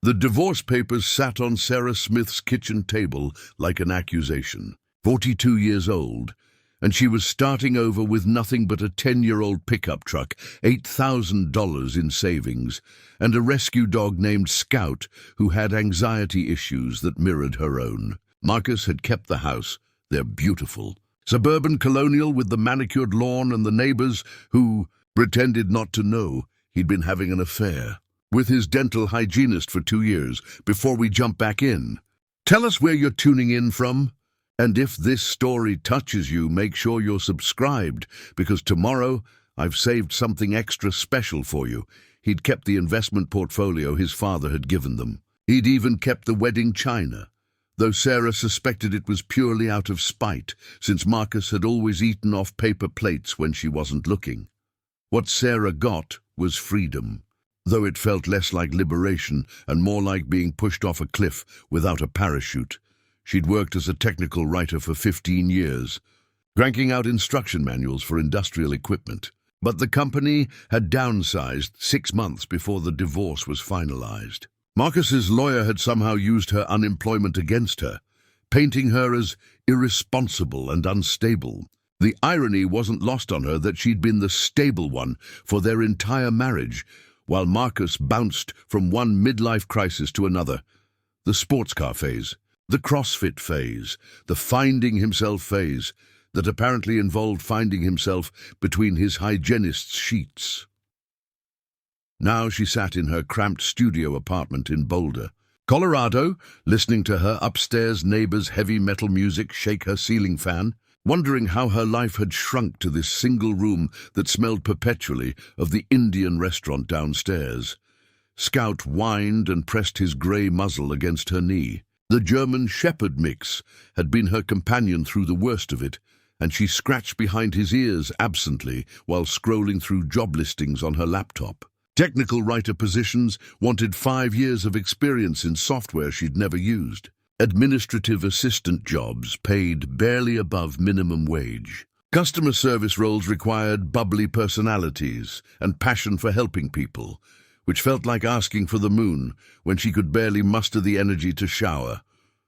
The divorce papers sat on Sarah Smith's kitchen table like an accusation. 42 years old, and she was starting over with nothing but a 10-year-old pickup truck, $8,000 in savings, and a rescue dog named Scout who had anxiety issues that mirrored her own. Marcus had kept the house. They're beautiful. Suburban colonial with the manicured lawn and the neighbors who pretended not to know he'd been having an affair with his dental hygienist for 2 years before we jump back in. Tell us where you're tuning in from. And if this story touches you, make sure you're subscribed, because tomorrow I've saved something extra special for you. He'd kept the investment portfolio his father had given them. He'd even kept the wedding china, though Sarah suspected it was purely out of spite, since Marcus had always eaten off paper plates when she wasn't looking. What Sarah got was freedom, though it felt less like liberation and more like being pushed off a cliff without a parachute. She'd worked as a technical writer for 15 years, cranking out instruction manuals for industrial equipment. But the company had downsized 6 months before the divorce was finalized. Marcus's lawyer had somehow used her unemployment against her, painting her as irresponsible and unstable. The irony wasn't lost on her that she'd been the stable one for their entire marriage, while Marcus bounced from one midlife crisis to another. The sports car phase, the CrossFit phase, the finding himself phase that apparently involved finding himself between his hygienist's sheets. Now she sat in her cramped studio apartment in Boulder, Colorado, listening to her upstairs neighbor's heavy metal music shake her ceiling fan, wondering how her life had shrunk to this single room that smelled perpetually of the Indian restaurant downstairs. Scout whined and pressed his grey muzzle against her knee. The German Shepherd mix had been her companion through the worst of it, and she scratched behind his ears absently while scrolling through job listings on her laptop. Technical writer positions wanted 5 years of experience in software she'd never used. Administrative assistant jobs paid barely above minimum wage. Customer service roles required bubbly personalities and passion for helping people, which felt like asking for the moon when she could barely muster the energy to shower.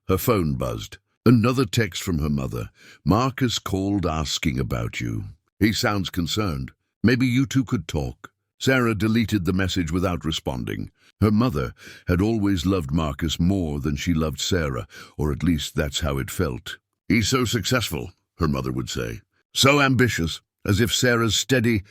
Her phone buzzed. Another text from her mother. Marcus called asking about you. He sounds concerned. Maybe you two could talk. Sarah deleted the message without responding. Her mother had always loved Marcus more than she loved Sarah, or at least that's how it felt. He's so successful, her mother would say. So ambitious, as if Sarah's steady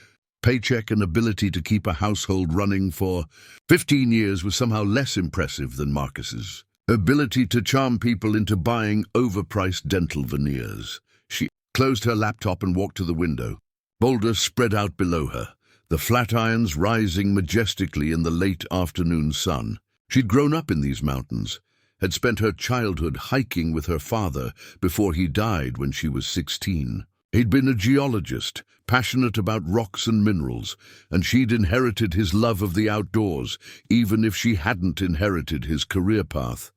paycheck and ability to keep a household running for 15 years was somehow less impressive than Marcus's ability to charm people into buying overpriced dental veneers. She closed her laptop and walked to the window. Boulder spread out below her, the flat irons rising majestically in the late afternoon sun. She'd grown up in these mountains, had spent her childhood hiking with her father before he died when she was 16. He'd been a geologist, passionate about rocks and minerals, and she'd inherited his love of the outdoors, even if she hadn't inherited his career path.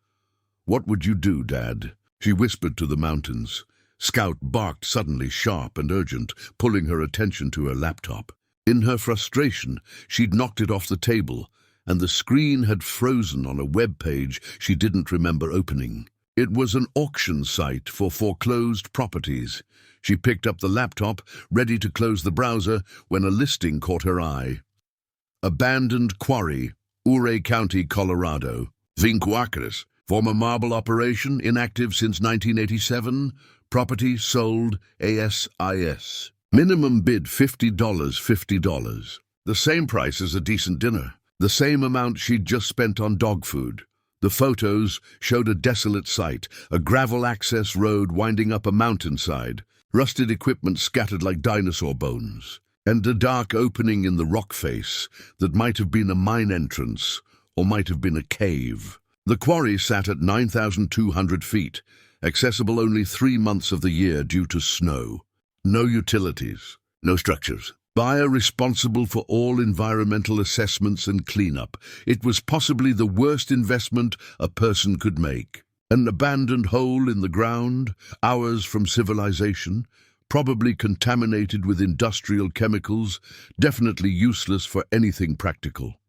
"What would you do, Dad?" she whispered to the mountains. Scout barked suddenly, sharp and urgent, pulling her attention to her laptop. In her frustration, she'd knocked it off the table, and the screen had frozen on a web page she didn't remember opening. It was an auction site for foreclosed properties. She picked up the laptop, ready to close the browser, when a listing caught her eye. Abandoned Quarry, Ouray County, Colorado. 5 acres. Former marble operation, inactive since 1987. Property sold ASIS. Minimum bid $50. The same price as a decent dinner. The same amount she'd just spent on dog food. The photos showed a desolate site, a gravel access road winding up a mountainside, rusted equipment scattered like dinosaur bones, and a dark opening in the rock face that might have been a mine entrance or might have been a cave. The quarry sat at 9,200 feet, accessible only 3 months of the year due to snow. No utilities, no structures. Buyer responsible for all environmental assessments and cleanup. It was possibly the worst investment a person could make. An abandoned hole in the ground, hours from civilization, probably contaminated with industrial chemicals, definitely useless for anything practical.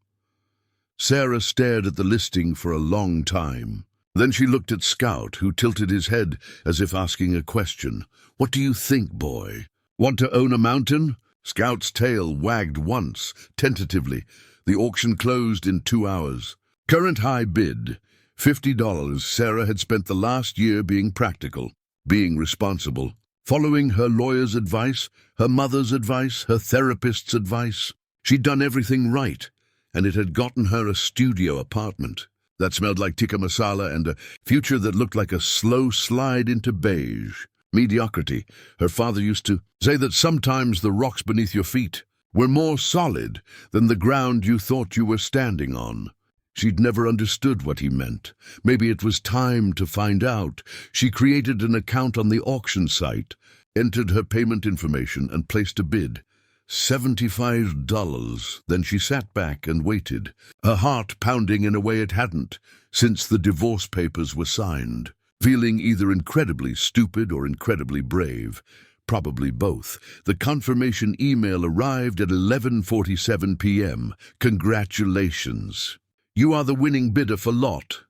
Sarah stared at the listing for a long time. Then she looked at Scout, who tilted his head as if asking a question. "What do you think, boy? Want to own a mountain?" Scout's tail wagged once, tentatively. The auction closed in 2 hours. Current high bid, $50. Sarah had spent the last year being practical, being responsible, following her lawyer's advice, her mother's advice, her therapist's advice. She'd done everything right, and it had gotten her a studio apartment that smelled like tikka masala and a future that looked like a slow slide into beige. Mediocrity. Her father used to say that sometimes the rocks beneath your feet were more solid than the ground you thought you were standing on. She'd never understood what he meant. Maybe it was time to find out. She created an account on the auction site, entered her payment information, and placed a bid. $75. Then she sat back and waited, her heart pounding in a way it hadn't since the divorce papers were signed, feeling either incredibly stupid or incredibly brave. Probably both. The confirmation email arrived at 11:47 p.m. "Congratulations. You are the winning bidder for lot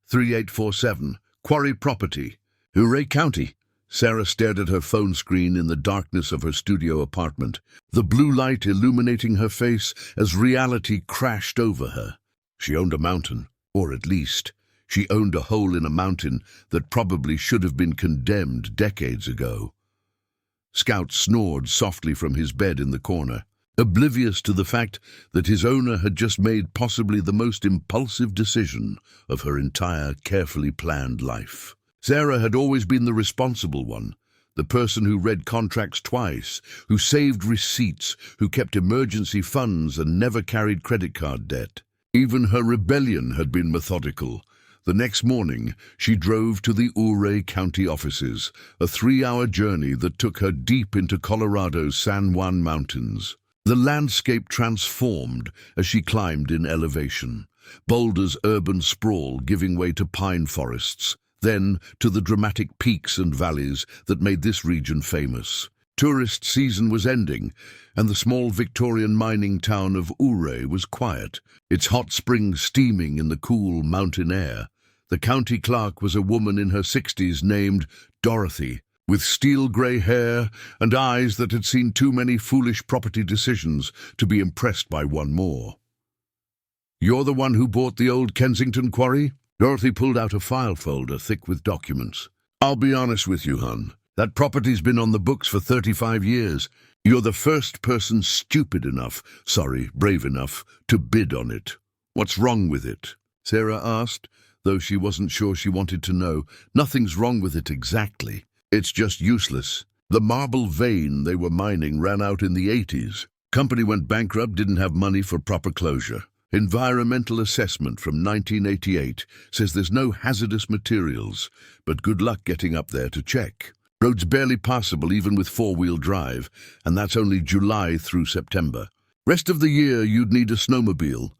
3847, Quarry Property, Ouray County." Sarah stared at her phone screen in the darkness of her studio apartment, the blue light illuminating her face as reality crashed over her. She owned a mountain, or at least, she owned a hole in a mountain that probably should have been condemned decades ago. Scout snored softly from his bed in the corner, oblivious to the fact that his owner had just made possibly the most impulsive decision of her entire carefully planned life. Sarah had always been the responsible one, the person who read contracts twice, who saved receipts, who kept emergency funds and never carried credit card debt. Even her rebellion had been methodical. The next morning, she drove to the Ouray County offices, a 3-hour journey that took her deep into Colorado's San Juan Mountains. The landscape transformed as she climbed in elevation. Boulder's urban sprawl giving way to pine forests, then to the dramatic peaks and valleys that made this region famous. Tourist season was ending, and the small Victorian mining town of Ouray was quiet, its hot springs steaming in the cool mountain air. The county clerk was a woman in her 60s named Dorothy, with steel-grey hair and eyes that had seen too many foolish property decisions to be impressed by one more. "You're the one who bought the old Kensington quarry?" Dorothy pulled out a file folder thick with documents. "I'll be honest with you, hon. That property's been on the books for 35 years. You're the first person brave enough, to bid on it. What's wrong with it?" Sarah asked, though she wasn't sure she wanted to know. "Nothing's wrong with it exactly. It's just useless. The marble vein they were mining ran out in the 80s. Company went bankrupt, didn't have money for proper closure. Environmental assessment from 1988 says there's no hazardous materials, but good luck getting up there to check. Road's barely passable even with 4-wheel drive, and that's only July through September. Rest of the year you'd need a snowmobile."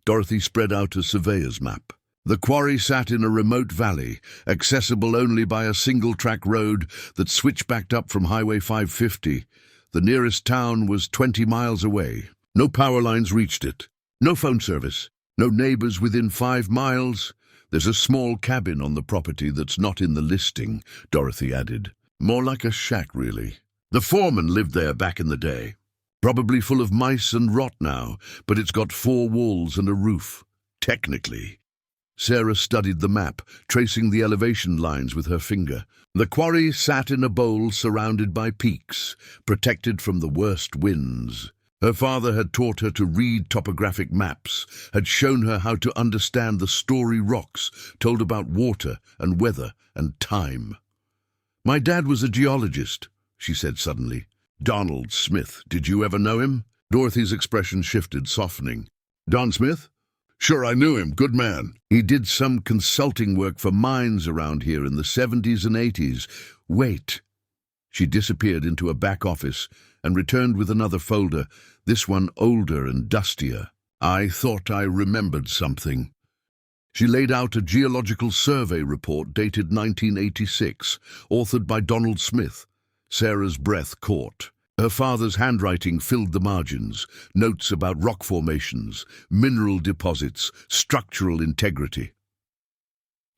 Dorothy spread out a surveyor's map. The quarry sat in a remote valley, accessible only by a single-track road that switchbacked up from Highway 550. The nearest town was 20 miles away. No power lines reached it. No phone service. No neighbors within 5 miles. "There's a small cabin on the property that's not in the listing," Dorothy added. "More like a shack, really. The foreman lived there back in the day. Probably full of mice and rot now, but it's got 4 walls and a roof. Technically." Sarah studied the map, tracing the elevation lines with her finger. The quarry sat in a bowl surrounded by peaks, protected from the worst winds. Her father had taught her to read topographic maps, had shown her how to understand the story rocks told about water and weather and time. "My dad was a geologist," she said suddenly. "Donald Smith, did you ever know him?" Dorothy's expression shifted, softening. "Don Smith? Sure, I knew him. Good man. He did some consulting work for mines around here in the 70s and 80s. Wait." She disappeared into a back office and returned with another folder, this one older and dustier. "I thought I remembered something." She laid out a geological survey report dated 1986, authored by Donald Smith. Sarah's breath caught. Her father's handwriting filled the margins, notes about rock formations, mineral deposits, structural integrity.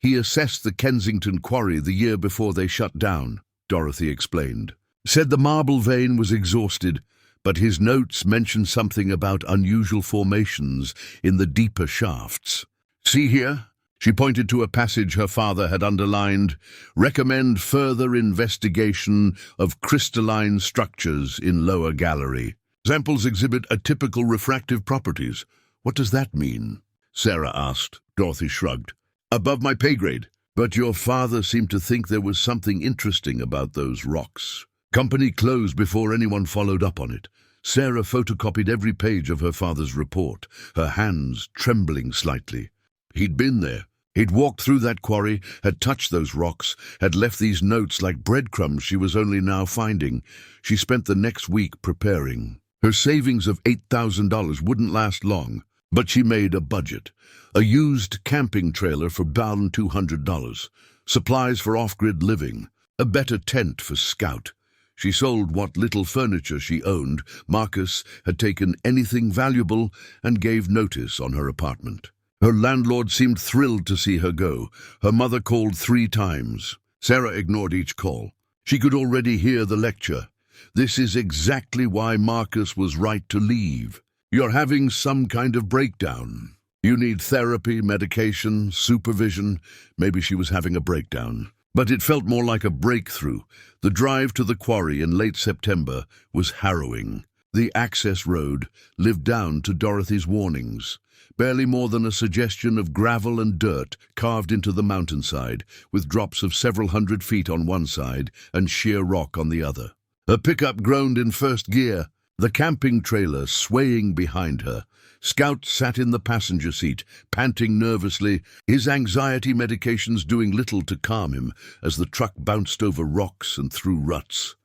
He assessed the Kensington Quarry the year before they shut down, Dorothy explained. Said the marble vein was exhausted, but his notes mentioned something about unusual formations in the deeper shafts. See here? She pointed to a passage her father had underlined. Recommend further investigation of crystalline structures in lower gallery. Samples exhibit atypical refractive properties. What does that mean? Sarah asked. Dorothy shrugged. Above my pay grade. But your father seemed to think there was something interesting about those rocks. Company closed before anyone followed up on it. Sarah photocopied every page of her father's report, her hands trembling slightly. He'd been there. He'd walked through that quarry, had touched those rocks, had left these notes like breadcrumbs she was only now finding. She spent the next week preparing. Her savings of $8,000 wouldn't last long, but she made a budget. A used camping trailer for about $200, supplies for off-grid living, a better tent for Scout. She sold what little furniture she owned. Marcus had taken anything valuable and gave notice on her apartment. Her landlord seemed thrilled to see her go. Her mother called 3 times. Sarah ignored each call. She could already hear the lecture. This is exactly why Marcus was right to leave. You're having some kind of breakdown. You need therapy, medication, supervision. Maybe she was having a breakdown. But it felt more like a breakthrough. The drive to the quarry in late September was harrowing. The access road lived down to Dorothy's warnings. Barely more than a suggestion of gravel and dirt carved into the mountainside, with drops of several hundred feet on one side and sheer rock on the other. Her pickup groaned in first gear, the camping trailer swaying behind her. Scout sat in the passenger seat, panting nervously, his anxiety medications doing little to calm him as the truck bounced over rocks and through ruts.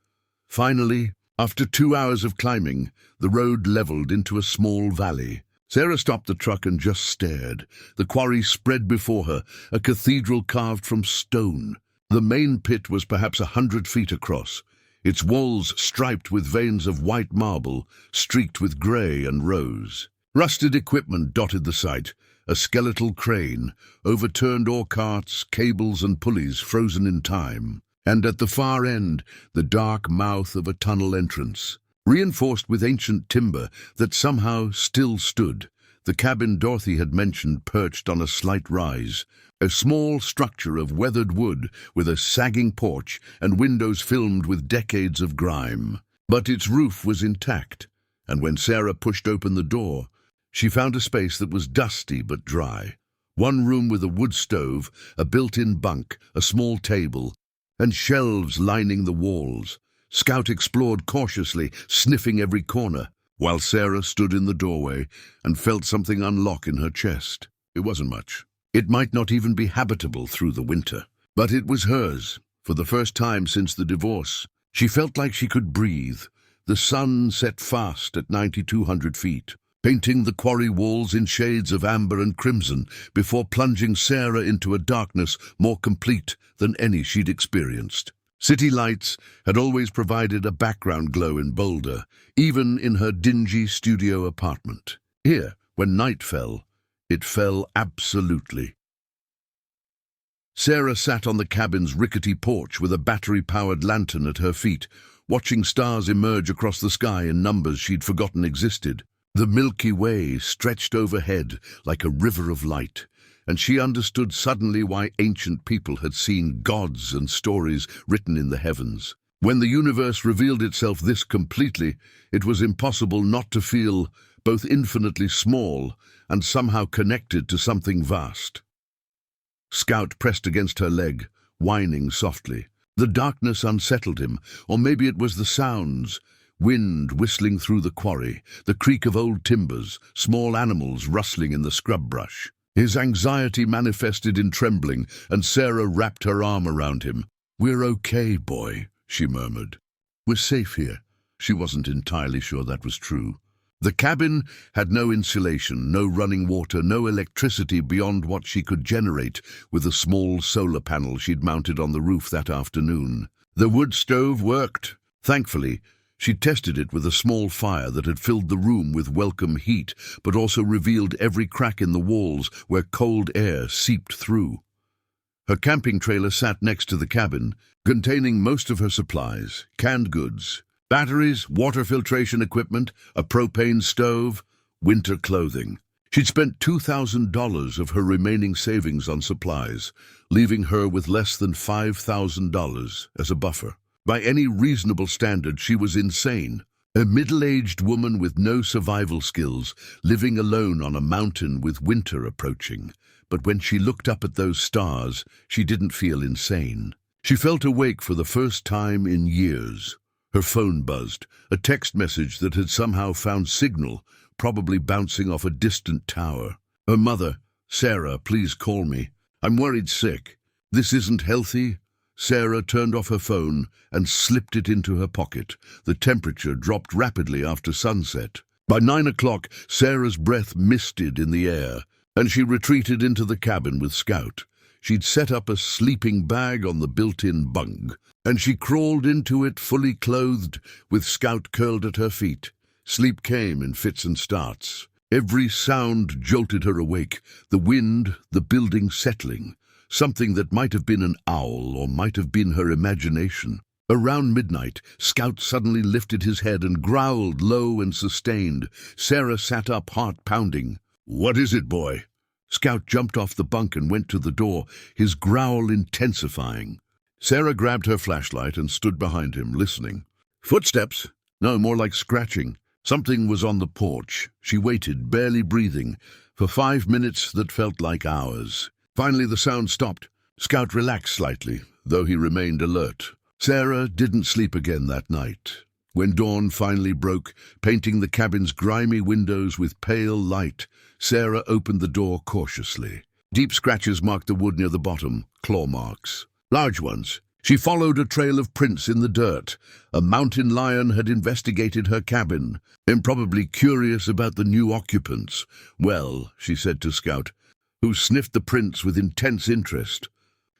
Finally, after 2 hours of climbing, the road leveled into a small valley. Sarah stopped the truck and just stared. The quarry spread before her, a cathedral carved from stone. The main pit was perhaps 100 feet across, its walls striped with veins of white marble, streaked with grey and rose. Rusted equipment dotted the site, a skeletal crane, overturned ore carts, cables and pulleys frozen in time. And at the far end, the dark mouth of a tunnel entrance, reinforced with ancient timber that somehow still stood. The cabin Dorothy had mentioned perched on a slight rise, a small structure of weathered wood with a sagging porch and windows filmed with decades of grime. But its roof was intact, and when Sarah pushed open the door, she found a space that was dusty but dry. One room with a wood stove, a built-in bunk, a small table, and shelves lining the walls. Scout explored cautiously, sniffing every corner, while Sarah stood in the doorway and felt something unlock in her chest. It wasn't much. It might not even be habitable through the winter. But it was hers, for the first time since the divorce. She felt like she could breathe. The sun set fast at 9,200 feet, painting the quarry walls in shades of amber and crimson before plunging Sarah into a darkness more complete than any she'd experienced. City lights had always provided a background glow in Boulder, even in her dingy studio apartment. Here, when night fell, it fell absolutely. Sarah sat on the cabin's rickety porch with a battery-powered lantern at her feet, watching stars emerge across the sky in numbers she'd forgotten existed. The Milky Way stretched overhead like a river of light, and she understood suddenly why ancient people had seen gods and stories written in the heavens. When the universe revealed itself this completely, it was impossible not to feel both infinitely small and somehow connected to something vast. Scout pressed against her leg, whining softly. The darkness unsettled him, or maybe it was the sounds. Wind whistling through the quarry, the creak of old timbers, small animals rustling in the scrub brush. His anxiety manifested in trembling, and Sarah wrapped her arm around him. "We're okay, boy," she murmured. "We're safe here." She wasn't entirely sure that was true. The cabin had no insulation, no running water, no electricity beyond what she could generate with a small solar panel she'd mounted on the roof that afternoon. The wood stove worked. Thankfully, She tested it with a small fire that had filled the room with welcome heat, but also revealed every crack in the walls where cold air seeped through. Her camping trailer sat next to the cabin, containing most of her supplies, canned goods, batteries, water filtration equipment, a propane stove, winter clothing. She'd spent $2,000 of her remaining savings on supplies, leaving her with less than $5,000 as a buffer. By any reasonable standard, she was insane. A middle-aged woman with no survival skills, living alone on a mountain with winter approaching. But when she looked up at those stars, she didn't feel insane. She felt awake for the first time in years. Her phone buzzed, a text message that had somehow found signal, probably bouncing off a distant tower. Her mother, "Sarah, please call me. I'm worried sick. This isn't healthy." Sarah turned off her phone and slipped it into her pocket. The temperature dropped rapidly after sunset. By 9 o'clock, Sarah's breath misted in the air, and she retreated into the cabin with Scout. She'd set up a sleeping bag on the built-in bunk, and she crawled into it fully clothed, with Scout curled at her feet. Sleep came in fits and starts. Every sound jolted her awake, the wind, the building settling. Something that might have been an owl or might have been her imagination. Around midnight, Scout suddenly lifted his head and growled low and sustained. Sarah sat up, heart pounding. "What is it, boy?" Scout jumped off the bunk and went to the door, his growl intensifying. Sarah grabbed her flashlight and stood behind him, listening. Footsteps? No, more like scratching. Something was on the porch. She waited, barely breathing, for 5 minutes that felt like hours. Finally, the sound stopped. Scout relaxed slightly, though he remained alert. Sarah didn't sleep again that night. When dawn finally broke, painting the cabin's grimy windows with pale light, Sarah opened the door cautiously. Deep scratches marked the wood near the bottom, claw marks. Large ones. She followed a trail of prints in the dirt. A mountain lion had investigated her cabin, improbably curious about the new occupants. "Well," she said to Scout, who sniffed the prints with intense interest.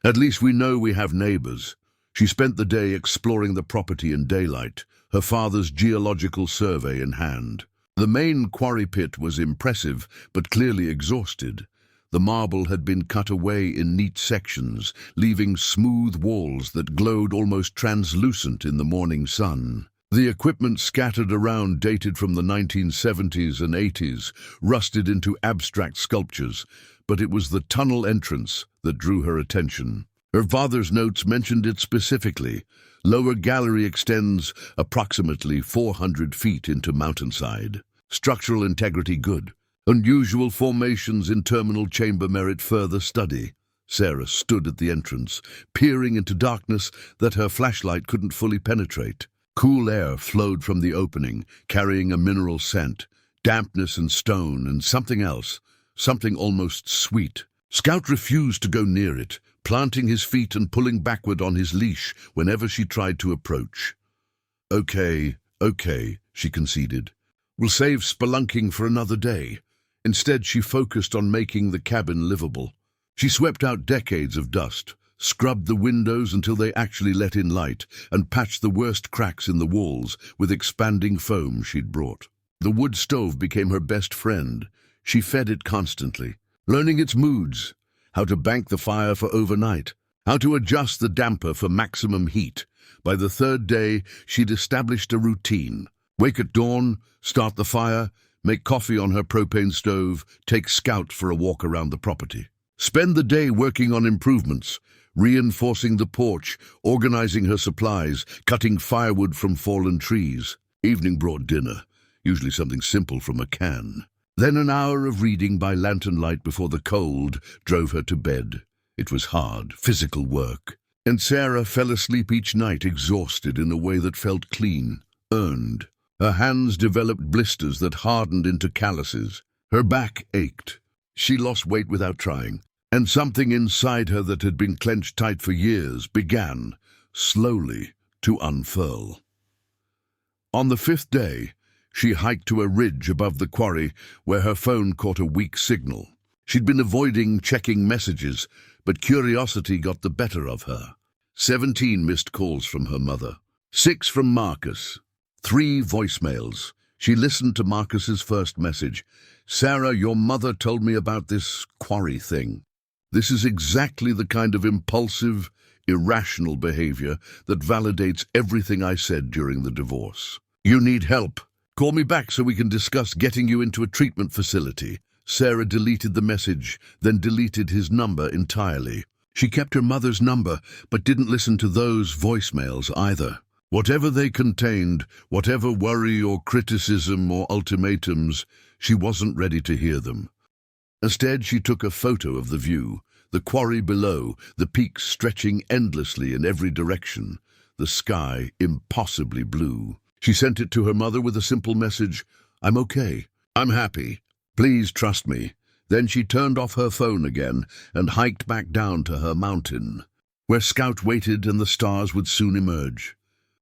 "At least we know we have neighbors." She spent the day exploring the property in daylight, her father's geological survey in hand. The main quarry pit was impressive, but clearly exhausted. The marble had been cut away in neat sections, leaving smooth walls that glowed almost translucent in the morning sun. The equipment scattered around dated from the 1970s and 80s, rusted into abstract sculptures, but it was the tunnel entrance that drew her attention. Her father's notes mentioned it specifically. Lower gallery extends approximately 400 feet into mountainside. Structural integrity good. Unusual formations in terminal chamber merit further study. Sarah stood at the entrance, peering into darkness that her flashlight couldn't fully penetrate. Cool air flowed from the opening, carrying a mineral scent, dampness and stone and something else, something almost sweet. Scout refused to go near it, planting his feet and pulling backward on his leash whenever she tried to approach. Okay, she conceded. "We'll save spelunking for another day." Instead, she focused on making the cabin livable. She swept out decades of dust, scrubbed the windows until they actually let in light, and patched the worst cracks in the walls with expanding foam she'd brought. The wood stove became her best friend. She fed it constantly, learning its moods, how to bank the fire for overnight, how to adjust the damper for maximum heat. By the third day, she'd established a routine. Wake at dawn, start the fire, make coffee on her propane stove, take Scout for a walk around the property. Spend the day working on improvements, reinforcing the porch, organizing her supplies, cutting firewood from fallen trees. Evening brought dinner, usually something simple from a can. Then an hour of reading by lantern light before the cold drove her to bed. It was hard, physical work. And Sarah fell asleep each night exhausted in a way that felt clean, earned. Her hands developed blisters that hardened into calluses. Her back ached. She lost weight without trying, and something inside her that had been clenched tight for years began, slowly, to unfurl. On the 5th day, she hiked to a ridge above the quarry where her phone caught a weak signal. She'd been avoiding checking messages, but curiosity got the better of her. 17 missed calls from her mother, 6 from Marcus, 3 voicemails. She listened to Marcus's first message. "Sarah, your mother told me about this Quarry thing. This is exactly the kind of impulsive, irrational behavior that validates everything I said during the divorce. You need help. Call me back so we can discuss getting you into a treatment facility." Sarah deleted the message, then deleted his number entirely. She kept her mother's number, but didn't listen to those voicemails either. Whatever they contained, whatever worry or criticism or ultimatums, she wasn't ready to hear them. Instead, she took a photo of the view, the quarry below, the peaks stretching endlessly in every direction, the sky impossibly blue. She sent it to her mother with a simple message, "I'm okay. I'm happy. Please trust me." Then she turned off her phone again and hiked back down to her mountain, where Scout waited and the stars would soon emerge.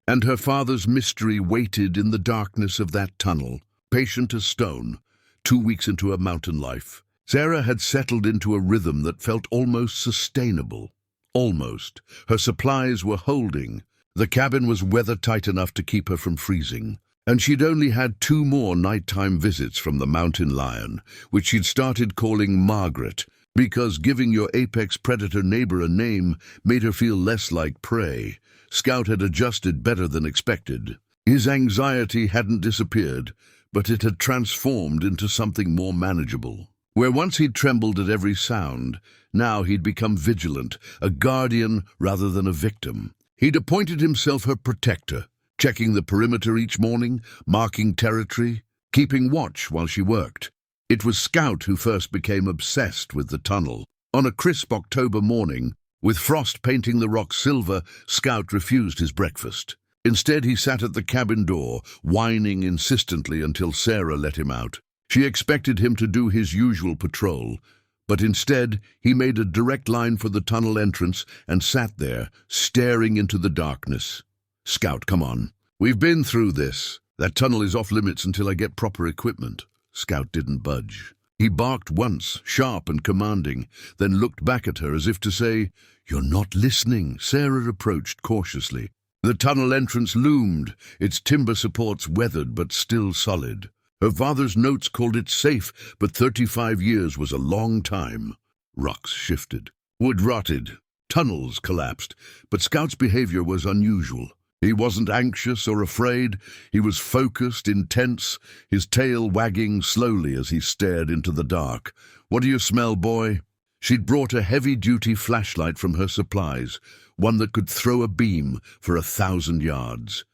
And her father's mystery waited in the darkness of that tunnel, patient as stone, 2 weeks into her mountain life. Sarah had settled into a rhythm that felt almost sustainable. Almost. Her supplies were holding. The cabin was weather-tight enough to keep her from freezing. And she'd only had 2 more nighttime visits from the mountain lion, which she'd started calling Margaret, because giving your apex predator neighbor a name made her feel less like prey. Scout had adjusted better than expected. His anxiety hadn't disappeared, but it had transformed into something more manageable. Where once he'd trembled at every sound, now he'd become vigilant, a guardian rather than a victim. He'd appointed himself her protector, checking the perimeter each morning, marking territory, keeping watch while she worked. It was Scout who first became obsessed with the tunnel. On a crisp October morning, with frost painting the rocks silver, Scout refused his breakfast. Instead, he sat at the cabin door, whining insistently until Sarah let him out. She expected him to do his usual patrol, but instead, he made a direct line for the tunnel entrance and sat there, staring into the darkness. "Scout, come on. We've been through this. That tunnel is off limits until I get proper equipment." Scout didn't budge. He barked once, sharp and commanding, then looked back at her as if to say, "You're not listening." Sarah approached cautiously. The tunnel entrance loomed, its timber supports weathered but still solid. Her father's notes called it safe, but 35 years was a long time. Rocks shifted. Wood rotted. Tunnels collapsed. But Scout's behavior was unusual. He wasn't anxious or afraid. He was focused, intense, his tail wagging slowly as he stared into the dark. "What do you smell, boy?" She'd brought a heavy-duty flashlight from her supplies, one that could throw a beam for 1,000 yards.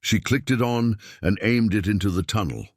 She clicked it on and aimed it into the tunnel.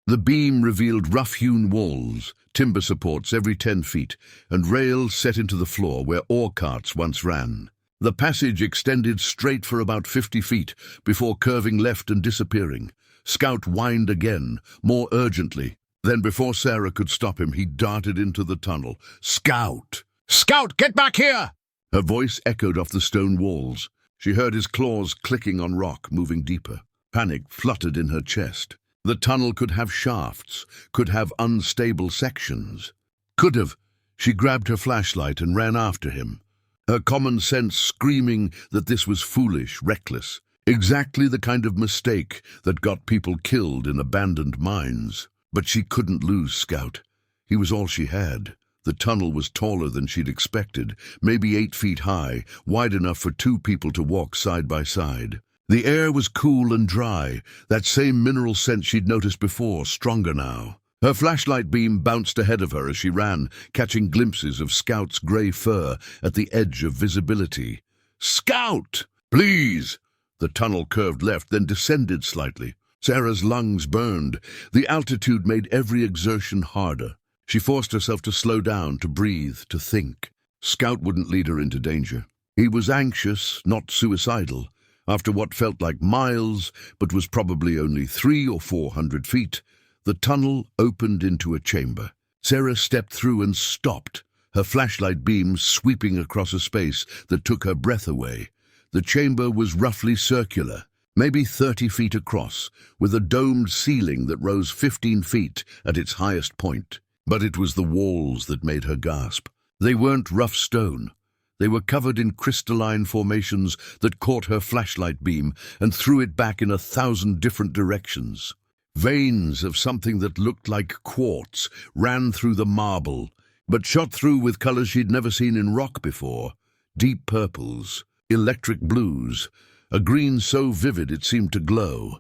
The beam revealed rough-hewn walls, timber supports every 10 feet, and rails set into the floor where ore carts once ran. The passage extended straight for about 50 feet before curving left and disappearing. Scout whined again, more urgently. Then before Sarah could stop him, he darted into the tunnel. "Scout! Scout, get back here!" Her voice echoed off the stone walls. She heard his claws clicking on rock, moving deeper. Panic fluttered in her chest. The tunnel could have shafts, could have unstable sections. Could have. She grabbed her flashlight and ran after him, her common sense screaming that this was foolish, reckless, exactly the kind of mistake that got people killed in abandoned mines. But she couldn't lose Scout. He was all she had. The tunnel was taller than she'd expected, maybe 8 feet high, wide enough for 2 people to walk side by side. The air was cool and dry, that same mineral scent she'd noticed before, stronger now. Her flashlight beam bounced ahead of her as she ran, catching glimpses of Scout's grey fur at the edge of visibility. "Scout! Please!" The tunnel curved left, then descended slightly. Sarah's lungs burned. The altitude made every exertion harder. She forced herself to slow down, to breathe, to think. Scout wouldn't lead her into danger. He was anxious, not suicidal. After what felt like miles, but was probably only 300 or 400 feet, the tunnel opened into a chamber. Sarah stepped through and stopped, her flashlight beam sweeping across a space that took her breath away. The chamber was roughly circular, maybe 30 feet across, with a domed ceiling that rose 15 feet at its highest point. But it was the walls that made her gasp. They weren't rough stone. They were covered in crystalline formations that caught her flashlight beam and threw it back in 1,000 different directions. Veins of something that looked like quartz ran through the marble, but shot through with colors she'd never seen in rock before. Deep purples, electric blues, a green so vivid it seemed to glow.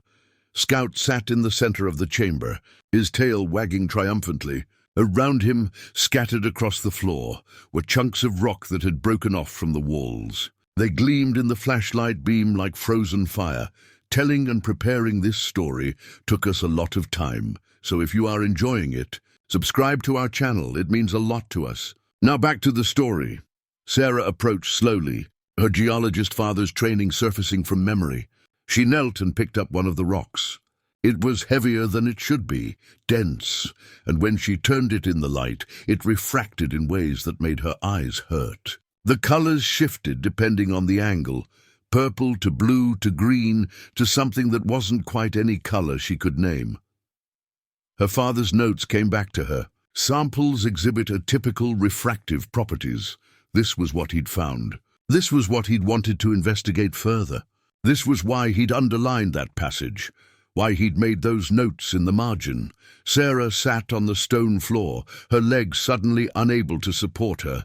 Scout sat in the center of the chamber, his tail wagging triumphantly. Around him, scattered across the floor, were chunks of rock that had broken off from the walls. They gleamed in the flashlight beam like frozen fire. Telling and preparing this story took us a lot of time, so if you are enjoying it, subscribe to our channel. It means a lot to us. Now back to the story. Sarah approached slowly, her geologist father's training surfacing from memory. She knelt and picked up one of the rocks. It was heavier than it should be, dense, and when she turned it in the light, it refracted in ways that made her eyes hurt. The colors shifted depending on the angle, purple to blue to green to something that wasn't quite any color she could name. Her father's notes came back to her. Samples exhibit atypical refractive properties. This was what he'd found. This was what he'd wanted to investigate further. This was why he'd underlined that passage, why he'd made those notes in the margin. Sarah sat on the stone floor, her legs suddenly unable to support her,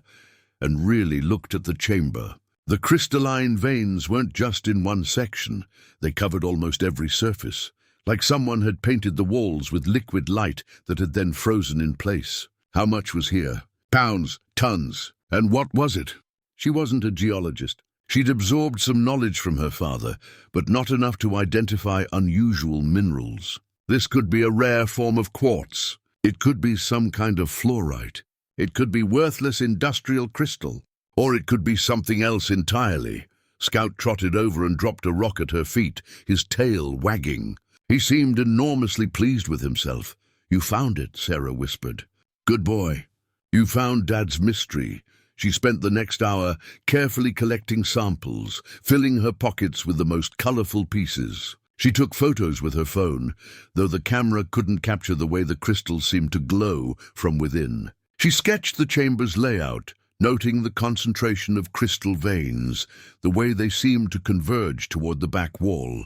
and really looked at the chamber. The crystalline veins weren't just in one section. They covered almost every surface, like someone had painted the walls with liquid light that had then frozen in place. How much was here? Pounds, tons. And what was it? She wasn't a geologist. She'd absorbed some knowledge from her father, but not enough to identify unusual minerals. This could be a rare form of quartz. It could be some kind of fluorite. It could be worthless industrial crystal. Or it could be something else entirely. Scout trotted over and dropped a rock at her feet, his tail wagging. He seemed enormously pleased with himself. "You found it," Sarah whispered. "Good boy. You found Dad's mystery." She spent the next hour carefully collecting samples, filling her pockets with the most colorful pieces. She took photos with her phone, though the camera couldn't capture the way the crystals seemed to glow from within. She sketched the chamber's layout, noting the concentration of crystal veins, the way they seemed to converge toward the back wall.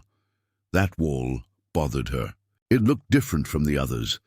That wall bothered her. It looked different from the others,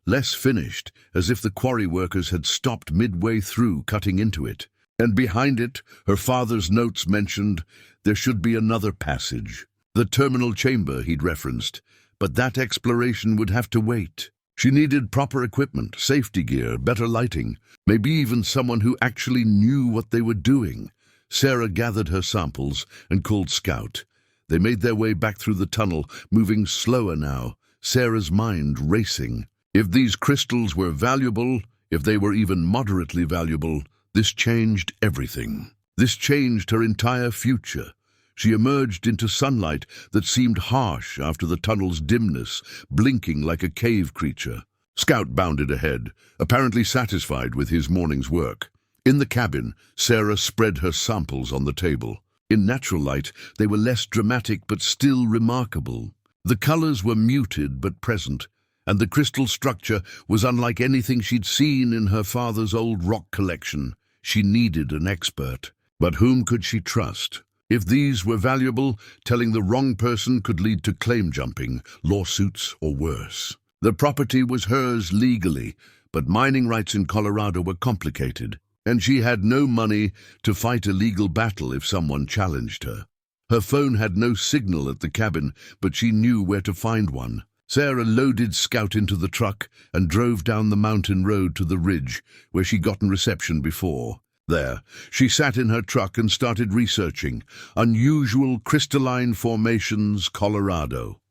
less finished, as if the quarry workers had stopped midway through cutting into it. And behind it, her father's notes mentioned there should be another passage. The terminal chamber he'd referenced, but that exploration would have to wait. She needed proper equipment, safety gear, better lighting, maybe even someone who actually knew what they were doing. Sarah gathered her samples and called Scout. They made their way back through the tunnel, moving slower now, Sarah's mind racing. If these crystals were valuable, if they were even moderately valuable, this changed everything. This changed her entire future. She emerged into sunlight that seemed harsh after the tunnel's dimness, blinking like a cave creature. Scout bounded ahead, apparently satisfied with his morning's work. In the cabin, Sarah spread her samples on the table. In natural light, they were less dramatic but still remarkable. The colors were muted but present, and the crystal structure was unlike anything she'd seen in her father's old rock collection. She needed an expert. But whom could she trust? If these were valuable, telling the wrong person could lead to claim jumping, lawsuits, or worse. The property was hers legally, but mining rights in Colorado were complicated, and she had no money to fight a legal battle if someone challenged her. Her phone had no signal at the cabin, but she knew where to find one. Sarah loaded Scout into the truck and drove down the mountain road to the ridge, where she'd gotten reception before. There, she sat in her truck and started researching unusual crystalline formations, Colorado.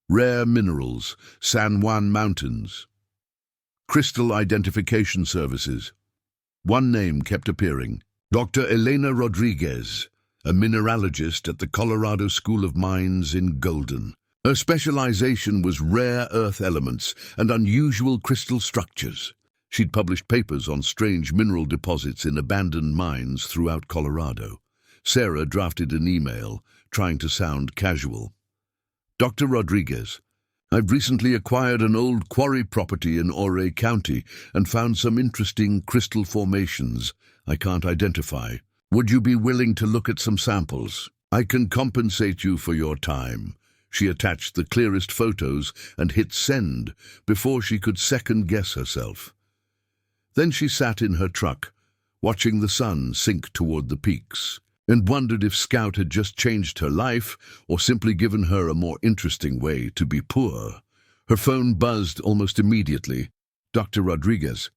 Rare minerals, San Juan Mountains. Crystal identification services. One name kept appearing, Dr. Elena Rodriguez, a mineralogist at the Colorado School of Mines in Golden. Her specialization was rare earth elements and unusual crystal structures. She'd published papers on strange mineral deposits in abandoned mines throughout Colorado. Sarah drafted an email, trying to sound casual. Dr. Rodriguez, I've recently acquired an old quarry property in Ouray County and found some interesting crystal formations. I can't identify. Would you be willing to look at some samples? I can compensate you for your time. She attached the clearest photos and hit send before she could second-guess herself. Then she sat in her truck, watching the sun sink toward the peaks, and wondered if Scout had just changed her life or simply given her a more interesting way to be poor. Her phone buzzed almost immediately. Dr. Rodriguez.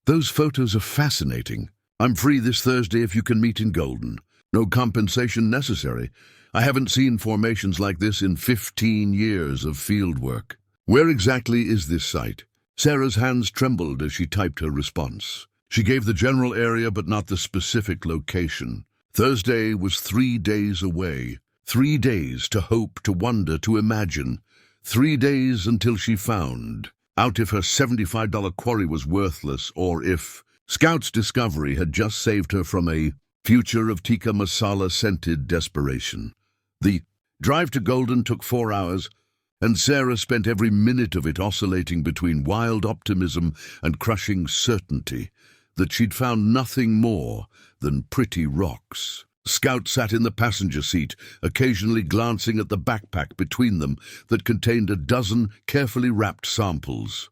Those photos are fascinating. I'm free this Thursday if you can meet in Golden. No compensation necessary. I haven't seen formations like this in 15 years of field work. Where exactly is this site? Sarah's hands trembled as she typed her response. She gave the general area but not the specific location. Thursday was 3 days away. 3 days to hope, to wonder, to imagine. 3 days until she found out if her $75 quarry was worthless or if Scout's discovery had just saved her from a future of tikka masala-scented desperation. The drive to Golden took 4 hours, and Sarah spent every minute of it oscillating between wild optimism and crushing certainty that she'd found nothing more than pretty rocks. Scout sat in the passenger seat, occasionally glancing at the backpack between them that contained a dozen carefully wrapped samples.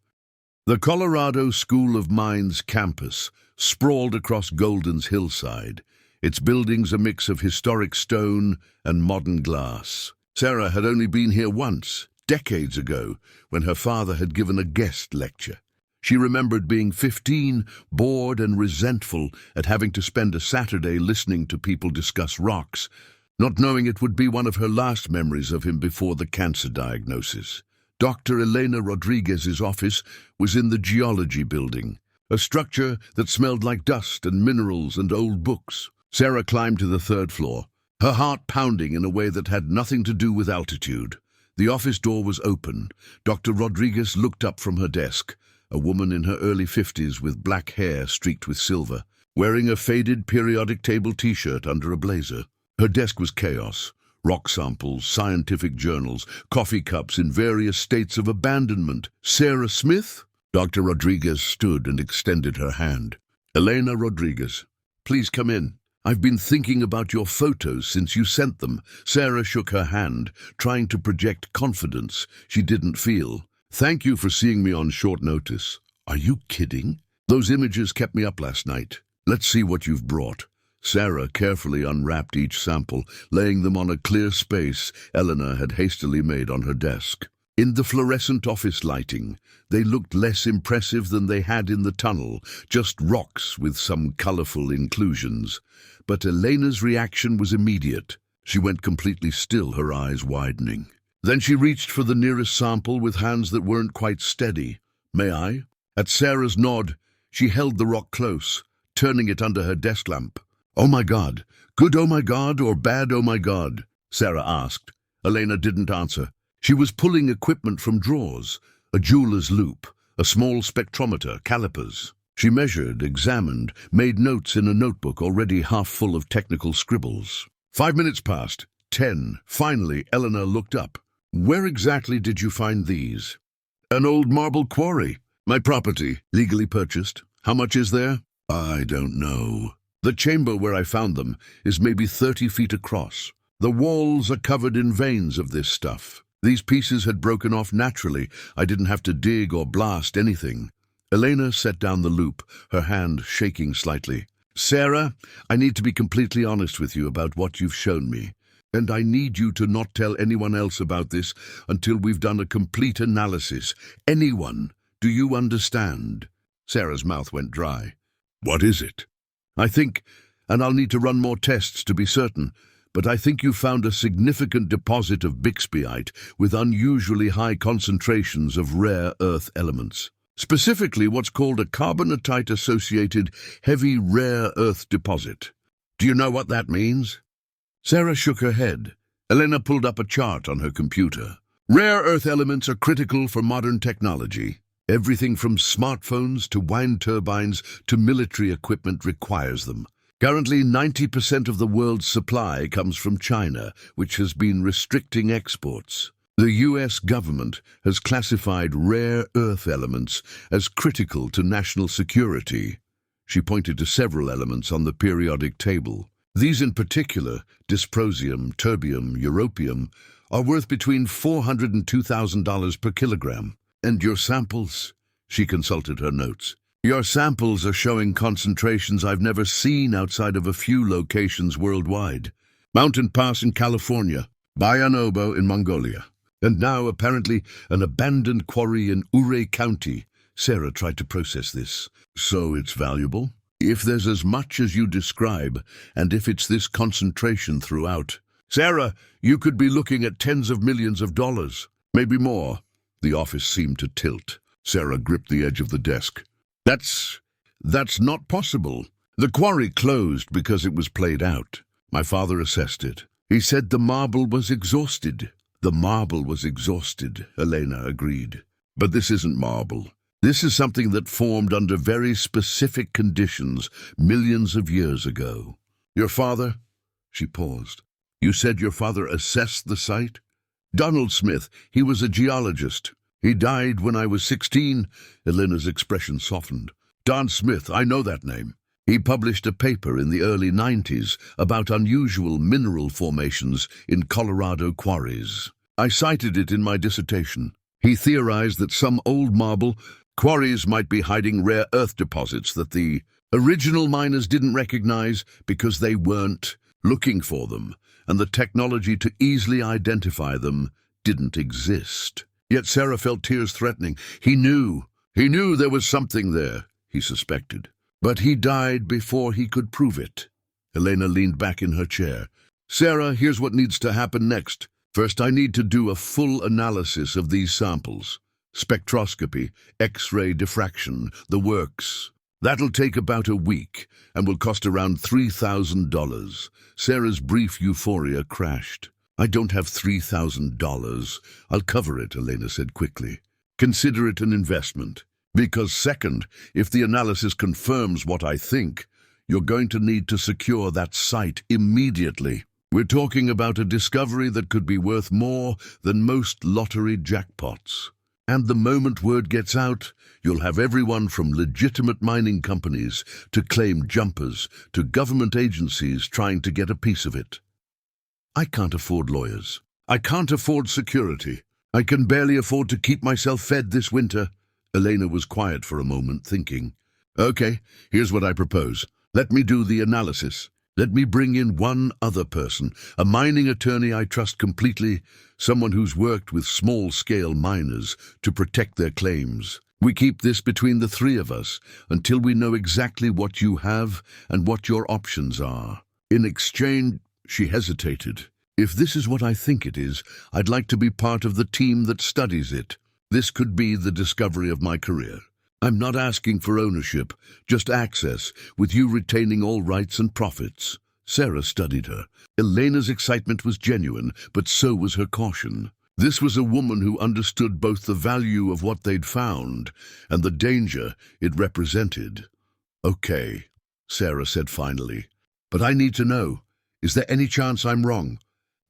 The Colorado School of Mines campus sprawled across Golden's hillside, its buildings a mix of historic stone and modern glass. Sarah had only been here once, decades ago, when her father had given a guest lecture. She remembered being 15, bored and resentful at having to spend a Saturday listening to people discuss rocks, not knowing it would be one of her last memories of him before the cancer diagnosis. Dr. Elena Rodriguez's office was in the geology building, a structure that smelled like dust and minerals and old books. Sarah climbed to the 3rd floor, her heart pounding in a way that had nothing to do with altitude. The office door was open. Dr. Rodriguez looked up from her desk, a woman in her early 50s with black hair streaked with silver, wearing a faded periodic table t-shirt under a blazer. Her desk was chaos. Rock samples, scientific journals, coffee cups in various states of abandonment. Sarah Smith? Dr. Rodriguez stood and extended her hand. Elena Rodriguez, please come in. I've been thinking about your photos since you sent them. Sarah shook her hand, trying to project confidence she didn't feel. Thank you for seeing me on short notice. Are you kidding? Those images kept me up last night. Let's see what you've brought. Sarah carefully unwrapped each sample, laying them on a clear space Eleanor had hastily made on her desk. In the fluorescent office lighting, they looked less impressive than they had in the tunnel, just rocks with some colorful inclusions. But Elena's reaction was immediate. She went completely still, her eyes widening. Then she reached for the nearest sample with hands that weren't quite steady. May I? At Sarah's nod, she held the rock close, turning it under her desk lamp. Oh my God. Good oh my God or bad oh my God? Sarah asked. Elena didn't answer. She was pulling equipment from drawers, a jeweler's loop, a small spectrometer, calipers. She measured, examined, made notes in a notebook already half full of technical scribbles. 5 minutes passed. 10. Finally, Eleanor looked up. Where exactly did you find these? An old marble quarry. My property, legally purchased. How much is there? I don't know. The chamber where I found them is maybe 30 feet across. The walls are covered in veins of this stuff. These pieces had broken off naturally. I didn't have to dig or blast anything. Elena set down the loop, her hand shaking slightly. Sarah, I need to be completely honest with you about what you've shown me. And I need you to not tell anyone else about this until we've done a complete analysis. Anyone. Do you understand? Sarah's mouth went dry. What is it? I think, and I'll need to run more tests to be certain, but I think you found a significant deposit of bixbyite with unusually high concentrations of rare earth elements. Specifically what's called a carbonatite-associated heavy rare earth deposit. Do you know what that means? Sarah shook her head. Elena pulled up a chart on her computer. Rare earth elements are critical for modern technology. Everything from smartphones to wind turbines to military equipment requires them. Currently, 90% of the world's supply comes from China, which has been restricting exports. The U.S. government has classified rare earth elements as critical to national security. She pointed to several elements on the periodic table. These in particular, dysprosium, terbium, europium, are worth between $400 and $2,000 per kilogram. And your samples? She consulted her notes. Your samples are showing concentrations I've never seen outside of a few locations worldwide. Mountain Pass in California, Bayan Obo in Mongolia, and now apparently an abandoned quarry in Uray County. Sarah tried to process this. So it's valuable? If there's as much as you describe, and if it's this concentration throughout. Sarah, you could be looking at tens of millions of dollars, maybe more. The office seemed to tilt. Sarah gripped the edge of the desk. That's not possible. The quarry closed because it was played out. My father assessed it. He said the marble was exhausted. The marble was exhausted, Elena agreed. But this isn't marble. This is something that formed under very specific conditions millions of years ago. Your father? She paused. You said your father assessed the site? Donald Smith, he was a geologist. He died when I was 16. Elena's expression softened. Don Smith, I know that name. He published a paper in the early 90s about unusual mineral formations in Colorado quarries. I cited it in my dissertation. He theorized that some old marble quarries might be hiding rare earth deposits that the original miners didn't recognize because they weren't looking for them, and the technology to easily identify them didn't exist. Yet Sarah felt tears threatening. He knew there was something there, he suspected. But he died before he could prove it. Elena leaned back in her chair. Sarah, here's what needs to happen next. First, I need to do a full analysis of these samples. Spectroscopy, X-ray diffraction, the works. That'll take about a week and will cost around $3,000. Sarah's brief euphoria crashed. I don't have $3,000. I'll cover it, Elena said quickly. Consider it an investment. Because second, if the analysis confirms what I think, you're going to need to secure that site immediately. We're talking about a discovery that could be worth more than most lottery jackpots. And the moment word gets out, you'll have everyone from legitimate mining companies to claim jumpers to government agencies trying to get a piece of it. I can't afford lawyers. I can't afford security. I can barely afford to keep myself fed this winter. Elena was quiet for a moment, thinking. Okay, here's what I propose. Let me do the analysis. Let me bring in one other person, a mining attorney I trust completely, someone who's worked with small-scale miners to protect their claims. We keep this between the three of us until we know exactly what you have and what your options are. In exchange, she hesitated. If this is what I think it is, I'd like to be part of the team that studies it. This could be the discovery of my career. I'm not asking for ownership, just access, with you retaining all rights and profits. Sarah studied her. Elena's excitement was genuine, but so was her caution. This was a woman who understood both the value of what they'd found and the danger it represented. Okay, Sarah said finally. But I need to know, is there any chance I'm wrong?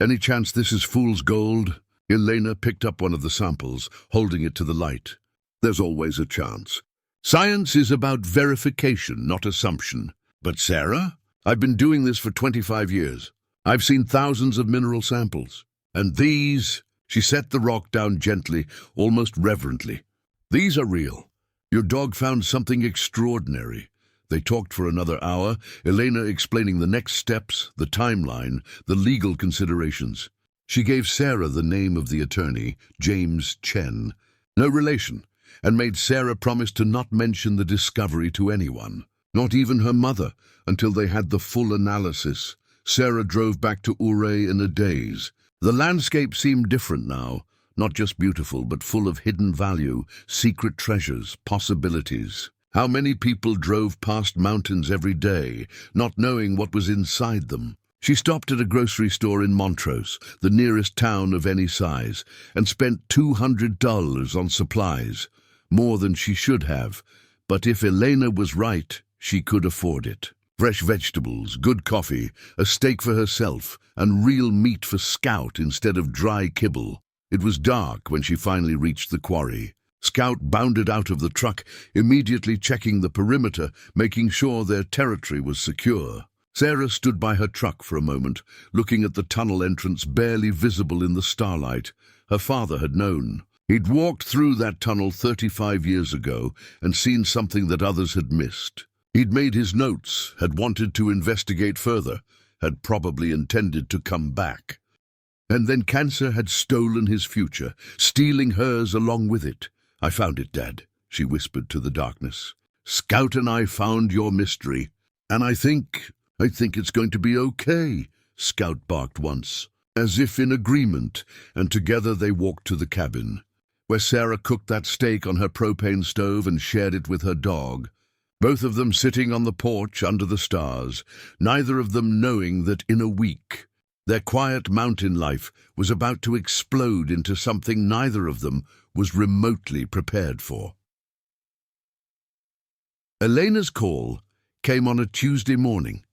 Any chance this is fool's gold? Elena picked up one of the samples, holding it to the light. There's always a chance. Science is about verification, not assumption. But Sarah, I've been doing this for 25 years. I've seen thousands of mineral samples. And these, she set the rock down gently, almost reverently. These are real. Your dog found something extraordinary. They talked for another hour, Elena explaining the next steps, the timeline, the legal considerations. She gave Sarah the name of the attorney, James Chen. No relation, and made Sarah promise to not mention the discovery to anyone, not even her mother, until they had the full analysis. Sarah drove back to Uray in a daze. The landscape seemed different now, not just beautiful, but full of hidden value, secret treasures, possibilities. How many people drove past mountains every day, not knowing what was inside them? She stopped at a grocery store in Montrose, the nearest town of any size, and spent $200 on supplies, more than she should have. But if Elena was right, she could afford it. Fresh vegetables, good coffee, a steak for herself, and real meat for Scout instead of dry kibble. It was dark when she finally reached the quarry. Scout bounded out of the truck, immediately checking the perimeter, making sure their territory was secure. Sarah stood by her truck for a moment, looking at the tunnel entrance barely visible in the starlight. Her father had known. He'd walked through that tunnel 35 years ago and seen something that others had missed. He'd made his notes, had wanted to investigate further, had probably intended to come back. And then cancer had stolen his future, stealing hers along with it. "I found it, Dad," she whispered to the darkness. "Scout and I found your mystery. And I think it's going to be okay," Scout barked once, as if in agreement, and together they walked to the cabin, where Sarah cooked that steak on her propane stove and shared it with her dog, both of them sitting on the porch under the stars, neither of them knowing that in a week their quiet mountain life was about to explode into something neither of them was remotely prepared for. Elena's call came on a Tuesday morning.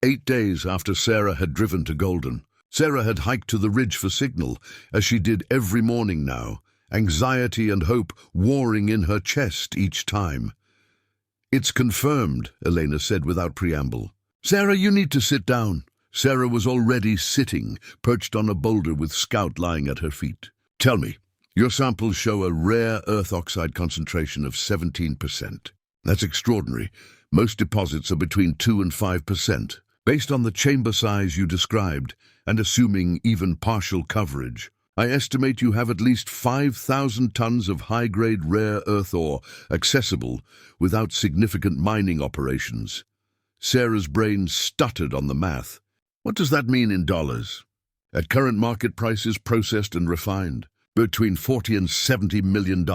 8 days after Sarah had driven to Golden. Sarah had hiked to the ridge for signal, as she did every morning now, anxiety and hope warring in her chest each time. "It's confirmed," Elena said without preamble. "Sarah, you need to sit down." Sarah was already sitting, perched on a boulder with Scout lying at her feet. "Tell me, your samples show a rare earth oxide concentration of 17%. That's extraordinary. Most deposits are between 2 and 5%. Based on the chamber size you described, and assuming even partial coverage, I estimate you have at least 5,000 tons of high-grade rare earth ore accessible without significant mining operations." Sarah's brain stuttered on the math. "What does that mean in dollars?" "At current market prices, processed and refined, between $40 and $70 million.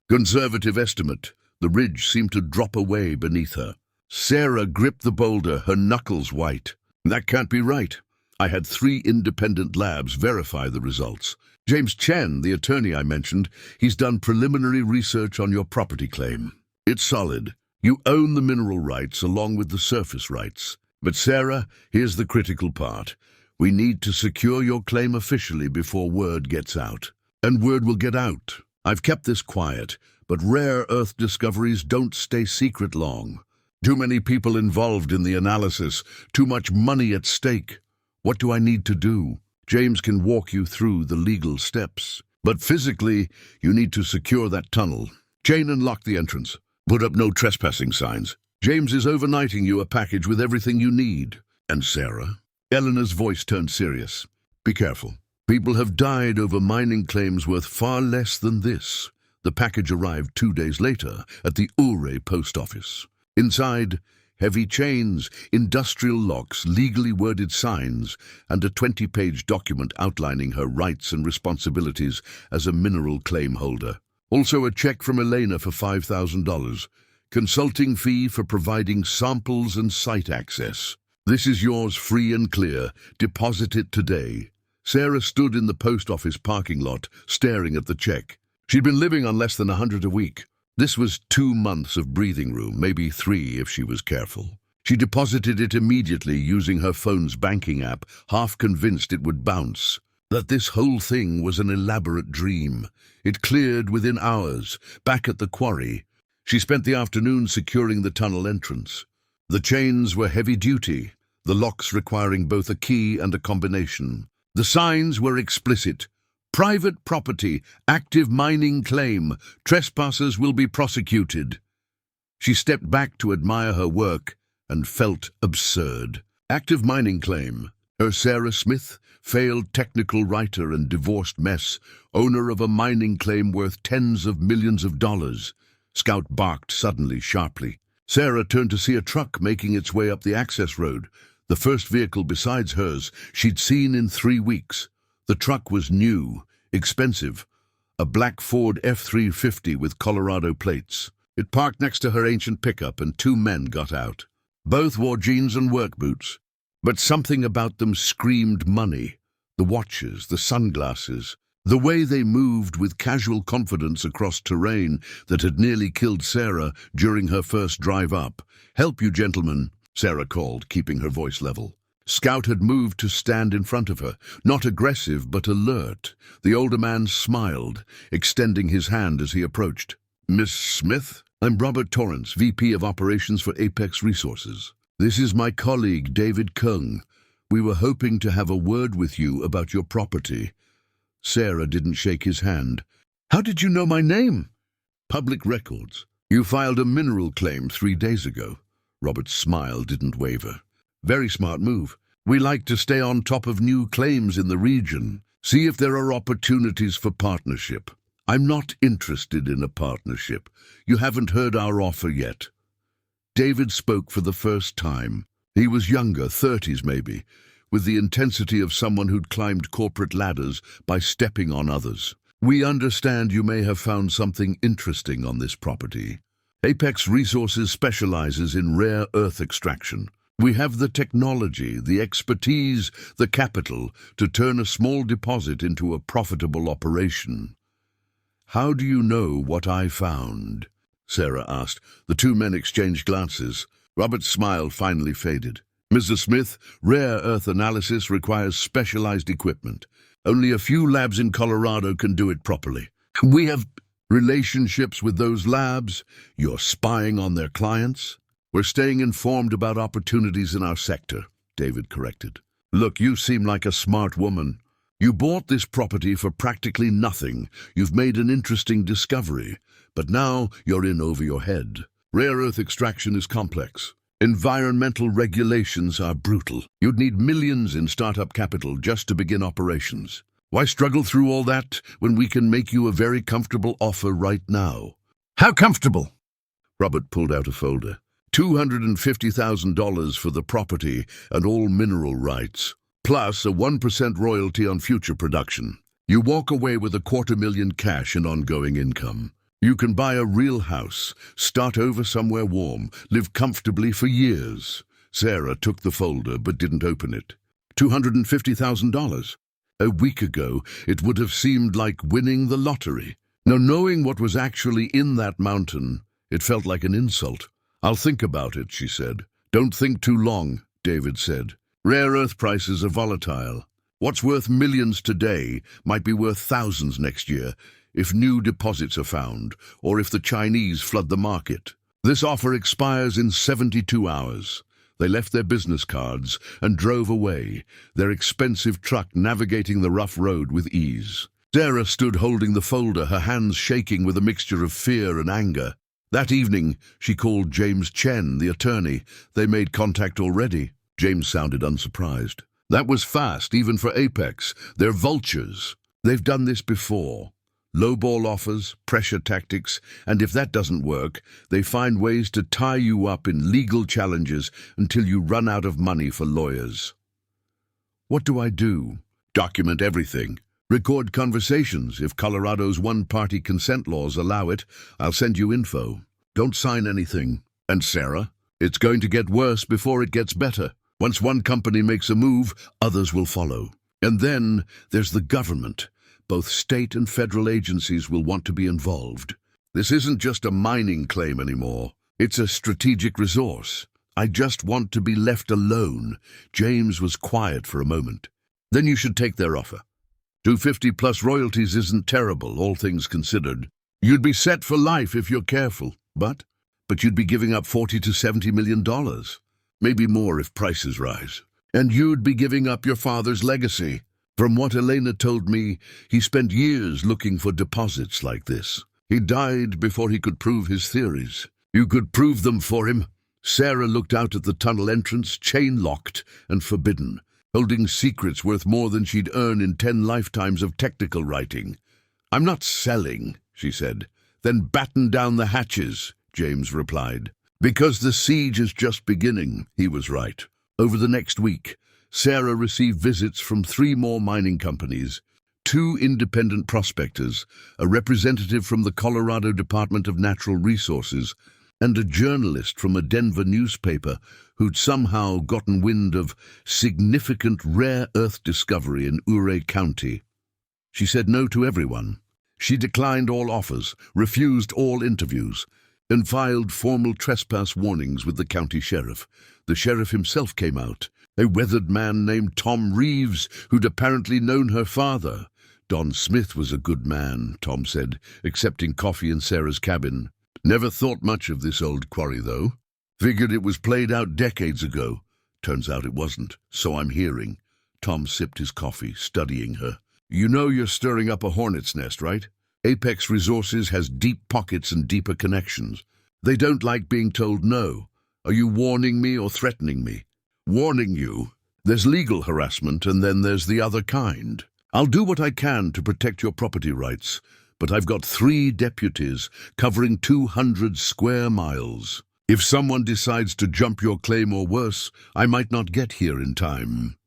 Conservative estimate." The ridge seemed to drop away beneath her. Sarah gripped the boulder, her knuckles white. "That can't be right. I had 3 independent labs verify the results. James Chen, the attorney I mentioned, he's done preliminary research on your property claim. It's solid. You own the mineral rights along with the surface rights. But Sarah, here's the critical part. We need to secure your claim officially before word gets out. And word will get out. I've kept this quiet, but rare earth discoveries don't stay secret long. Too many people involved in the analysis, too much money at stake. What do I need to do? James can walk you through the legal steps. But physically, you need to secure that tunnel. Chain and lock the entrance. Put up no trespassing signs. James is overnighting you a package with everything you need." "And Sarah?" Eleanor's voice turned serious. "Be careful. People have died over mining claims worth far less than this." The package arrived 2 days later at the Ure post office. Inside, heavy chains, industrial locks, legally worded signs, and a 20-page document outlining her rights and responsibilities as a mineral claim holder. Also a check from Elena for $5,000. Consulting fee for providing samples and site access. "This is yours free and clear. Deposit it today." Sarah stood in the post office parking lot, staring at the check. She'd been living on less than $100 a week. This was 2 months of breathing room, maybe 3 if she was careful. She deposited it immediately using her phone's banking app, half convinced it would bounce. That this whole thing was an elaborate dream. It cleared within hours, back at the quarry. She spent the afternoon securing the tunnel entrance. The chains were heavy-duty, the locks requiring both a key and a combination. The signs were explicit. "Private property, active mining claim, trespassers will be prosecuted." She stepped back to admire her work and felt absurd. Active mining claim. Her Sarah Smith, failed technical writer and divorced mess, owner of a mining claim worth tens of millions of dollars. Scout barked suddenly, sharply. Sarah turned to see a truck making its way up the access road, the first vehicle besides hers she'd seen in 3 weeks. The truck was new, expensive, a black Ford F-350 with Colorado plates. It parked next to her ancient pickup and 2 men got out. Both wore jeans and work boots, but something about them screamed money. The watches, the sunglasses, the way they moved with casual confidence across terrain that had nearly killed Sarah during her first drive up. "Help, you gentlemen," Sarah called, keeping her voice level. Scout had moved to stand in front of her, not aggressive but alert. The older man smiled, extending his hand as he approached. "Miss Smith? I'm Robert Torrance, VP of Operations for Apex Resources. This is my colleague, David Kung. We were hoping to have a word with you about your property." Sarah didn't shake his hand. "How did you know my name?" "Public records. You filed a mineral claim 3 days ago." Robert's smile didn't waver. "Very smart move. We like to stay on top of new claims in the region. See if there are opportunities for partnership." "I'm not interested in a partnership. You haven't heard our offer yet." David spoke for the first time. He was younger, 30s maybe, with the intensity of someone who'd climbed corporate ladders by stepping on others. "We understand you may have found something interesting on this property. Apex Resources specializes in rare earth extraction. We have the technology, the expertise, the capital to turn a small deposit into a profitable operation." "How do you know what I found?" Sarah asked. The two men exchanged glances. Robert's smile finally faded. "Mr. Smith, rare earth analysis requires specialized equipment. Only a few labs in Colorado can do it properly. We have relationships with those labs. You're spying on their clients." "We're staying informed about opportunities in our sector," David corrected. "Look, you seem like a smart woman. You bought this property for practically nothing. You've made an interesting discovery, but now you're in over your head. Rare earth extraction is complex. Environmental regulations are brutal. You'd need millions in startup capital just to begin operations. Why struggle through all that when we can make you a very comfortable offer right now?" "How comfortable?" Robert pulled out a folder. $250,000 for the property and all mineral rights, plus a 1% royalty on future production. You walk away with $250,000 cash and ongoing income. You can buy a real house, start over somewhere warm, live comfortably for years. Sarah took the folder but didn't open it. $250,000? A week ago, it would have seemed like winning the lottery. Now, knowing what was actually in that mountain, it felt like an insult. "I'll think about it," she said. "Don't think too long," David said. "Rare earth prices are volatile. What's worth millions today might be worth thousands next year if new deposits are found, or if the Chinese flood the market. This offer expires in 72 hours. They left their business cards and drove away, their expensive truck navigating the rough road with ease. Sarah stood holding the folder, her hands shaking with a mixture of fear and anger. That evening, she called James Chen, the attorney. They made contact already. James sounded unsurprised. "That was fast, even for Apex. They're vultures. They've done this before. Lowball offers, pressure tactics, and if that doesn't work, they find ways to tie you up in legal challenges until you run out of money for lawyers." "What do I do?" "Document everything. Record conversations. If Colorado's one-party consent laws allow it, I'll send you info. Don't sign anything. And Sarah, it's going to get worse before it gets better. Once one company makes a move, others will follow. And then there's the government. Both state and federal agencies will want to be involved. This isn't just a mining claim anymore. It's a strategic resource. I just want to be left alone." James was quiet for a moment. "Then you should take their offer. 250 plus royalties isn't terrible, all things considered. You'd be set for life if you're careful, but you'd be giving up $40 to $70 million. Maybe more if prices rise. And you'd be giving up your father's legacy. From what Elena told me, he spent years looking for deposits like this. He died before he could prove his theories. You could prove them for him." Sarah looked out at the tunnel entrance, chain-locked and forbidden, holding secrets worth more than she'd earn in 10 lifetimes of technical writing. "I'm not selling," she said. "Then batten down the hatches," James replied. "Because the siege is just beginning," he was right. Over the next week, Sarah received visits from 3 more mining companies, 2 independent prospectors, a representative from the Colorado Department of Natural Resources, and a journalist from a Denver newspaper who'd somehow gotten wind of significant rare earth discovery in Ouray County. She said no to everyone. She declined all offers, refused all interviews, and filed formal trespass warnings with the county sheriff. The sheriff himself came out, A weathered man named Tom Reeves, who'd apparently known her father. Don Smith was a good man, Tom said, accepting coffee in Sarah's cabin. Never thought much of this old Quarry, though. Figured it was played out decades ago. Turns out it wasn't, so I'm hearing. Tom sipped his coffee, studying her. You know you're stirring up a hornet's nest, right? Apex Resources has deep pockets and deeper connections. They don't like being told no. Are you warning me or threatening me? Warning you. There's legal harassment, and then there's the other kind. I'll do what I can to protect your property rights, but I've got 3 deputies covering 200 square miles. If someone decides to jump your claim or worse, I might not get here in time.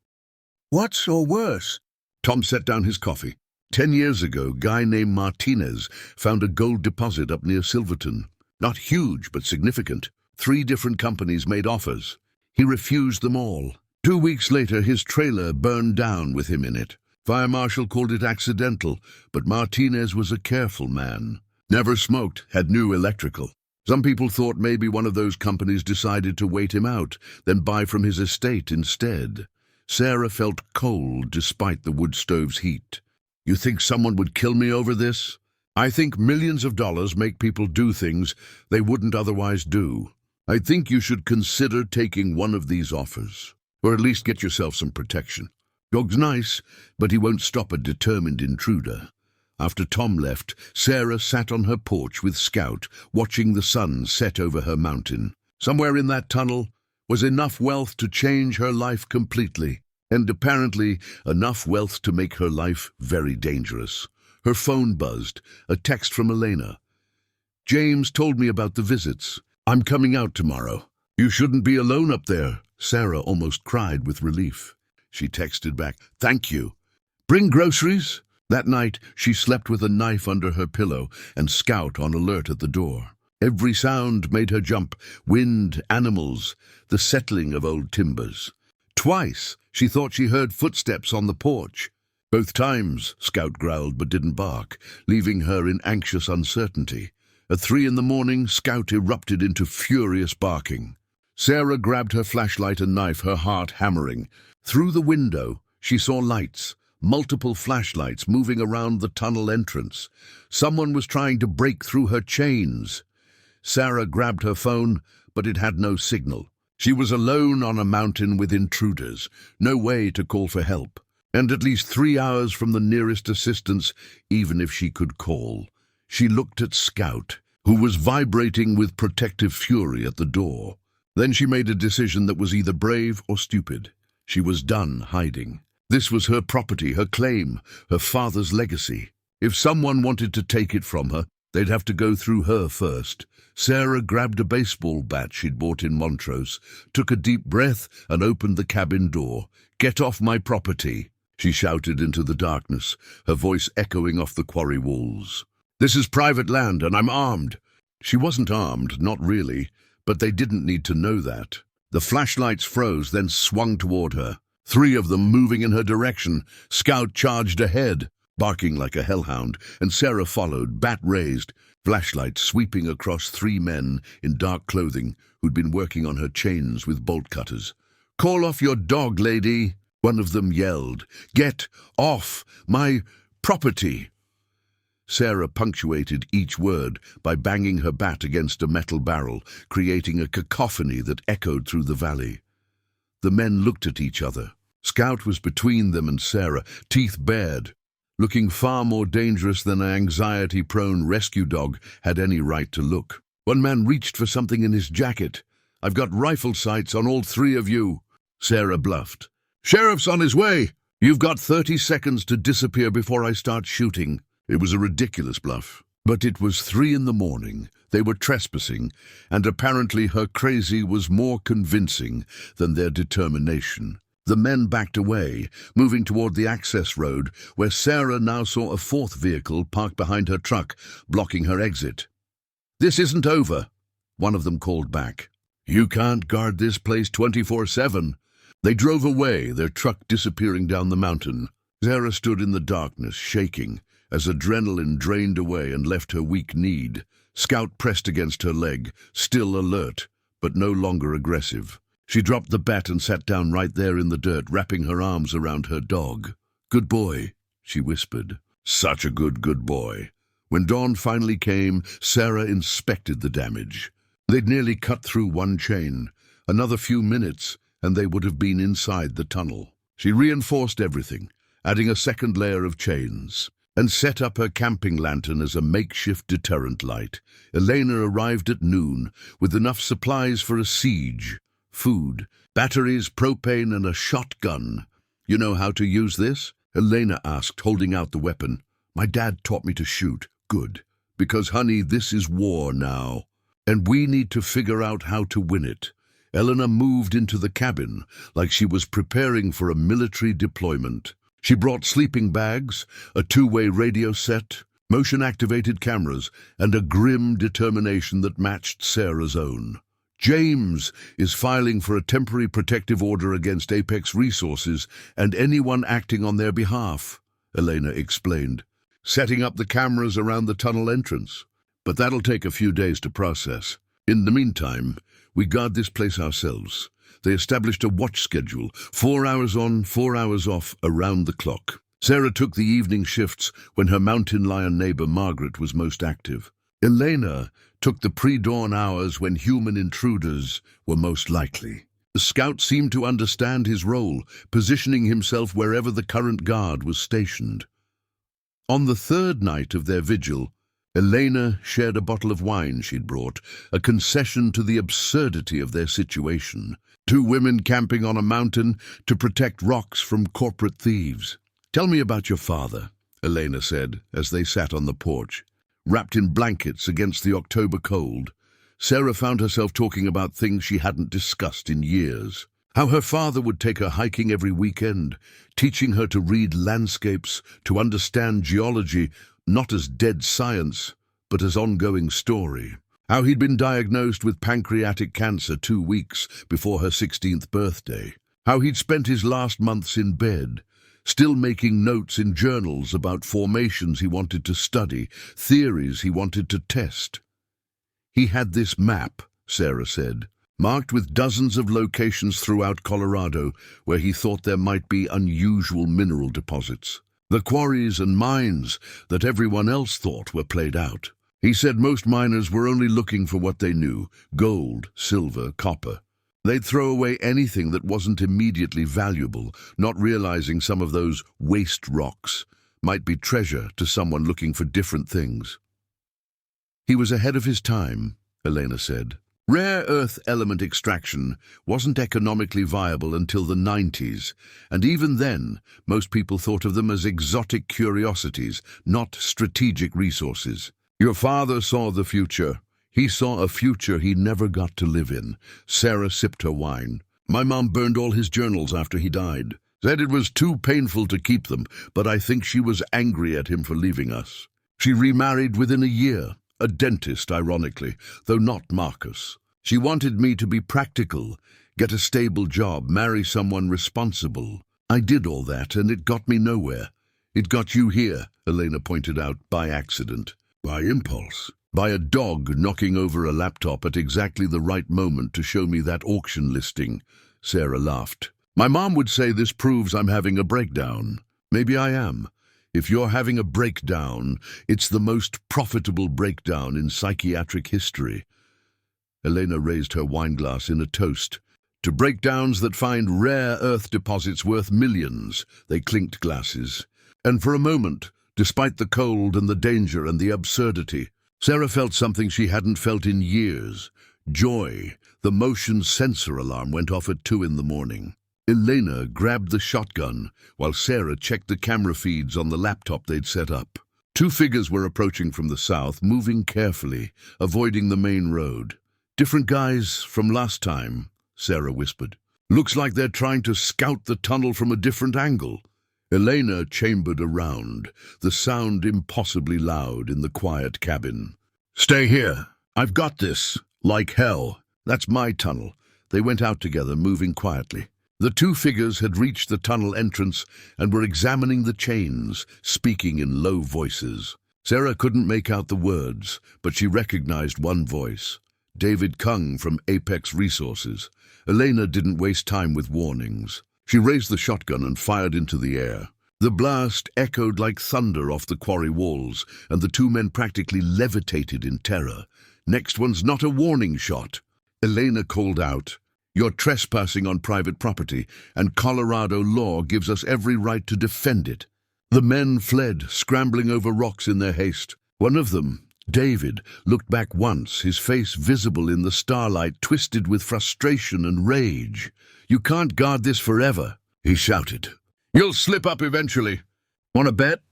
What's or worse? Tom set down his coffee. 10 years ago, a guy named Martinez found a gold deposit up near Silverton. Not huge, but significant. 3 different companies made offers. He refused them all. 2 weeks later, his trailer burned down with him in it. Fire marshal called it accidental, but Martinez was a careful man. Never smoked, had new electrical. Some people thought maybe one of those companies decided to wait him out, then buy from his estate instead. Sarah felt cold despite the wood stove's heat. You think someone would kill me over this? I think millions of dollars make people do things they wouldn't otherwise do. I think you should consider taking one of these offers, or at least get yourself some protection. Dog's nice, but he won't stop a determined intruder. After Tom left, Sarah sat on her porch with Scout, watching the sun set over her mountain. Somewhere in that tunnel was enough wealth to change her life completely, and apparently enough wealth to make her life very dangerous. Her phone buzzed, a text from Elena. James told me about the visits. I'm coming out tomorrow. You shouldn't be alone up there. Sarah almost cried with relief. She texted back, thank you. Bring groceries? That night, she slept with a knife under her pillow and Scout on alert at the door. Every sound made her jump. Wind, animals, the settling of old timbers. Twice, she thought she heard footsteps on the porch. Both times, Scout growled but didn't bark, leaving her in anxious uncertainty. At 3 a.m, Scout erupted into furious barking. Sarah grabbed her flashlight and knife, her heart hammering. Through the window, she saw lights, multiple flashlights moving around the tunnel entrance. Someone was trying to break through her chains. Sarah grabbed her phone, but it had no signal. She was alone on a mountain with intruders, no way to call for help, and at least 3 hours from the nearest assistance, even if she could call. She looked at Scout, who was vibrating with protective fury at the door. Then she made a decision that was either brave or stupid. She was done hiding. This was her property, her claim, her father's legacy. If someone wanted to take it from her, they'd have to go through her first. Sarah grabbed a baseball bat she'd bought in Montrose, took a deep breath and opened the cabin door. Get off my property, she shouted into the darkness, her voice echoing off the quarry walls. This is private land and I'm armed. She wasn't armed, not really, but they didn't need to know that. The flashlights froze, then swung toward her. 3 of them moving in her direction. Scout charged ahead, barking like a hellhound, and Sarah followed, bat raised, flashlight sweeping across 3 men in dark clothing who'd been working on her chains with bolt cutters. Call off your dog, lady, one of them yelled. Get off my property. Sarah punctuated each word by banging her bat against a metal barrel, creating a cacophony that echoed through the valley. The men looked at each other. Scout was between them and Sarah, teeth bared, looking far more dangerous than an anxiety-prone rescue dog had any right to look. One man reached for something in his jacket. I've got rifle sights on all 3 of you, Sarah bluffed. Sheriff's on his way. You've got 30 seconds to disappear before I start shooting. It was a ridiculous bluff, but it was 3 a.m. They were trespassing, and apparently her crazy was more convincing than their determination. The men backed away, moving toward the access road, where Sarah now saw a 4th vehicle parked behind her truck, blocking her exit. This isn't over, one of them called back. You can't guard this place 24/7. They drove away, their truck disappearing down the mountain. Sarah stood in the darkness, shaking, as adrenaline drained away and left her weak-kneed. Scout pressed against her leg, still alert, but no longer aggressive. She dropped the bat and sat down right there in the dirt, wrapping her arms around her dog. "Good boy," she whispered. "Such a good boy." When dawn finally came, Sarah inspected the damage. They'd nearly cut through one chain. Another few minutes, and they would have been inside the tunnel. She reinforced everything, adding a second layer of chains, and set up her camping lantern as a makeshift deterrent light. Elena arrived at noon with enough supplies for a siege: food, batteries, propane, and a shotgun. "You know how to use this?" Elena asked, holding out the weapon. "My dad taught me to shoot." "Good. Because, honey, this is war now, and we need to figure out how to win it." Elena moved into the cabin like she was preparing for a military deployment. She brought sleeping bags, a two-way radio set, motion-activated cameras, and a grim determination that matched Sarah's own. "James is filing for a temporary protective order against Apex Resources and anyone acting on their behalf," Elena explained, "setting up the cameras around the tunnel entrance. But that'll take a few days to process. In the meantime, we guard this place ourselves." They established a watch schedule, 4 hours on, 4 hours off, around the clock. Sarah took the evening shifts when her mountain lion neighbor Margaret was most active. Elena took the pre-dawn hours when human intruders were most likely. The scout seemed to understand his role, positioning himself wherever the current guard was stationed. On the third night of their vigil, Elena shared a bottle of wine she'd brought, a concession to the absurdity of their situation. Two women camping on a mountain to protect rocks from corporate thieves. "Tell me about your father," Elena said as they sat on the porch, wrapped in blankets against the October cold. Sarah found herself talking about things she hadn't discussed in years. How her father would take her hiking every weekend, teaching her to read landscapes, to understand geology, not as dead science, but as ongoing story. How he'd been diagnosed with pancreatic cancer 2 weeks before her 16th birthday. How he'd spent his last months in bed, still making notes in journals about formations he wanted to study, theories he wanted to test. He had this map, Sarah said, marked with dozens of locations throughout Colorado where he thought there might be unusual mineral deposits. The quarries and mines that everyone else thought were played out. He said most miners were only looking for what they knew: gold, silver, copper. They'd throw away anything that wasn't immediately valuable, not realizing some of those waste rocks might be treasure to someone looking for different things. He was ahead of his time, Elena said. Rare earth element extraction wasn't economically viable until the 90s, and even then, most people thought of them as exotic curiosities, not strategic resources. Your father saw the future. He saw a future he never got to live in. Sarah sipped her wine. My mom burned all his journals after he died. Said it was too painful to keep them, but I think she was angry at him for leaving us. She remarried within a year, a dentist, ironically, though not Marcus. She wanted me to be practical, get a stable job, marry someone responsible. I did all that, and it got me nowhere. It got you here, Elena pointed out, by accident. By impulse. By a dog knocking over a laptop at exactly the right moment to show me that auction listing. Sarah laughed. My mom would say this proves I'm having a breakdown. Maybe I am. If you're having a breakdown, it's the most profitable breakdown in psychiatric history. Elena raised her wineglass in a toast. To breakdowns that find rare earth deposits worth millions. They clinked glasses. And for a moment, despite the cold and the danger and the absurdity, Sarah felt something she hadn't felt in years. Joy. The motion sensor alarm went off at 2 a.m. Elena grabbed the shotgun while Sarah checked the camera feeds on the laptop they'd set up. 2 figures were approaching from the south, moving carefully, avoiding the main road. Different guys from last time, Sarah whispered. Looks like they're trying to scout the tunnel from a different angle. Elena chambered around, the sound impossibly loud in the quiet cabin. Stay here. I've got this. Like hell. That's my tunnel. They went out together, moving quietly. The 2 figures had reached the tunnel entrance and were examining the chains, speaking in low voices. Sarah couldn't make out the words, but she recognized one voice. David Kung from Apex Resources, Elena didn't waste time with warnings. She raised the shotgun and fired into the air. The blast echoed like thunder off the quarry walls, and the two men practically levitated in terror. "Next one's not a warning shot." Elena called out, "You're trespassing on private property, and Colorado law gives us every right to defend it." The men fled, scrambling over rocks in their haste. One of them, David, looked back once, his face visible in the starlight, twisted with frustration and rage. "You can't guard this forever," he shouted. "You'll slip up eventually. Want to bet?"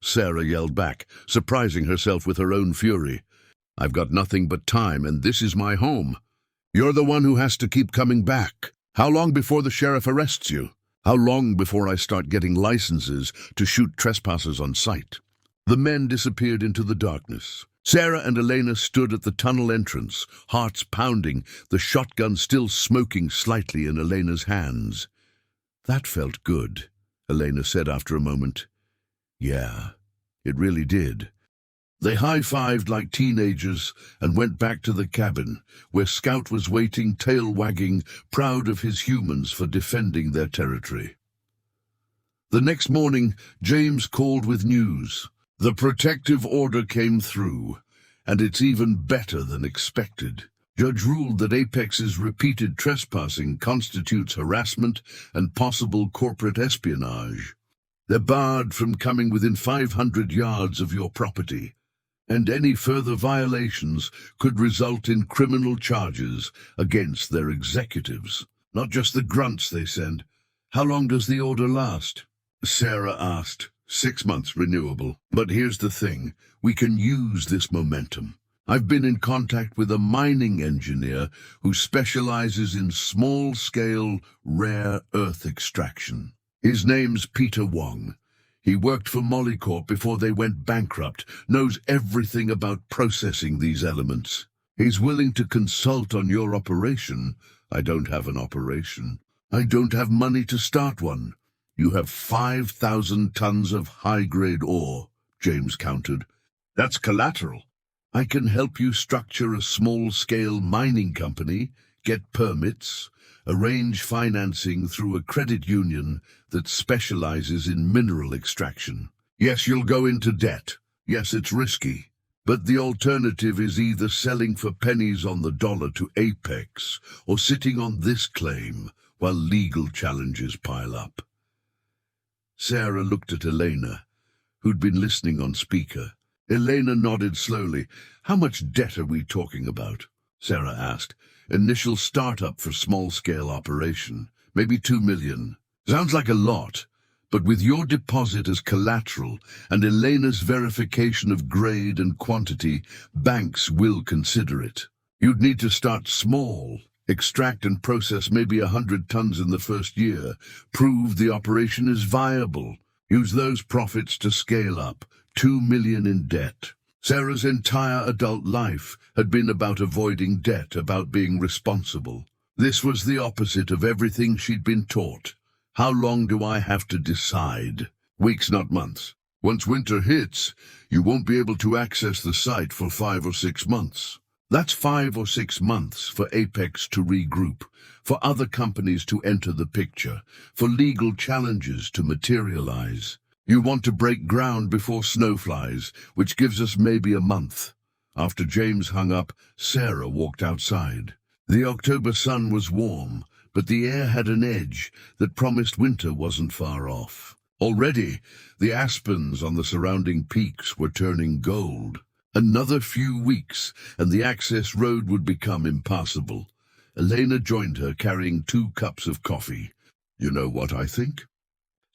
Sarah yelled back, surprising herself with her own fury. "I've got nothing but time, and this is my home. You're the one who has to keep coming back. How long before the sheriff arrests you? How long before I start getting licenses to shoot trespassers on sight?" The men disappeared into the darkness. Sarah and Elena stood at the tunnel entrance, hearts pounding, the shotgun still smoking slightly in Elena's hands. "That felt good," Elena said after a moment. "Yeah, it really did." They high-fived like teenagers and went back to the cabin, where Scout was waiting, tail wagging, proud of his humans for defending their territory. The next morning, James called with news. The protective order came through, and it's even better than expected. Judge ruled that Apex's repeated trespassing constitutes harassment and possible corporate espionage. They're barred from coming within 500 yards of your property, and any further violations could result in criminal charges against their executives. Not just the grunts they send. "How long does the order last?" Sarah asked. 6 months renewable. But here's the thing, we can use this momentum. I've been in contact with a mining engineer who specializes in small-scale, rare earth extraction. His name's Peter Wong. He worked for Molycorp before they went bankrupt, knows everything about processing these elements. He's willing to consult on your operation. I don't have an operation. I don't have money to start one. You have 5,000 tons of high-grade ore, James countered. That's collateral. I can help you structure a small-scale mining company, get permits, arrange financing through a credit union that specializes in mineral extraction. Yes, you'll go into debt. Yes, it's risky. But the alternative is either selling for pennies on the dollar to Apex or sitting on this claim while legal challenges pile up. Sarah looked at Elena, who'd been listening on speaker. Elena nodded slowly. "How much debt are we talking about?" Sarah asked. "Initial startup for small-scale operation. Maybe 2 million. Sounds like a lot, but with your deposit as collateral and Elena's verification of grade and quantity, banks will consider it. You'd need to start small. Extract and process maybe 100 tons in the first year. Prove the operation is viable. Use those profits to scale up. 2 million in debt." Sarah's entire adult life had been about avoiding debt, about being responsible. This was the opposite of everything she'd been taught. How long do I have to decide? Weeks, not months. Once winter hits, you won't be able to access the site for 5 or 6 months. That's 5 or 6 months for Apex to regroup, for other companies to enter the picture, for legal challenges to materialize. You want to break ground before snow flies, which gives us maybe a month. After James hung up, Sarah walked outside. The October sun was warm, but the air had an edge that promised winter wasn't far off. Already, the aspens on the surrounding peaks were turning gold. Another few weeks, and the access road would become impassable. Elena joined her, carrying 2 cups of coffee. "You know what I think?"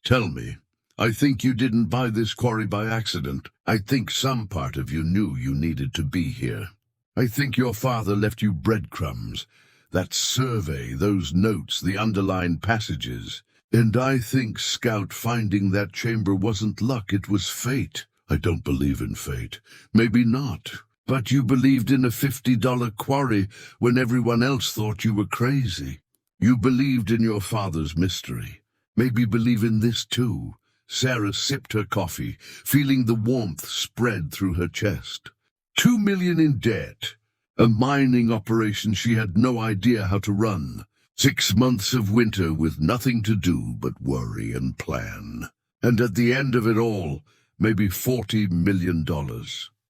"Tell me." "I think you didn't buy this quarry by accident. I think some part of you knew you needed to be here. I think your father left you breadcrumbs, that survey, those notes, the underlined passages. And I think Scout finding that chamber wasn't luck, it was fate. I don't believe in fate. Maybe not. But you believed in a $50 quarry when everyone else thought you were crazy. You believed in your father's mystery. Maybe believe in this too." Sarah sipped her coffee, feeling the warmth spread through her chest. 2 million in debt. A mining operation she had no idea how to run. 6 months of winter with nothing to do but worry and plan. And at the end of it all, maybe $40 million.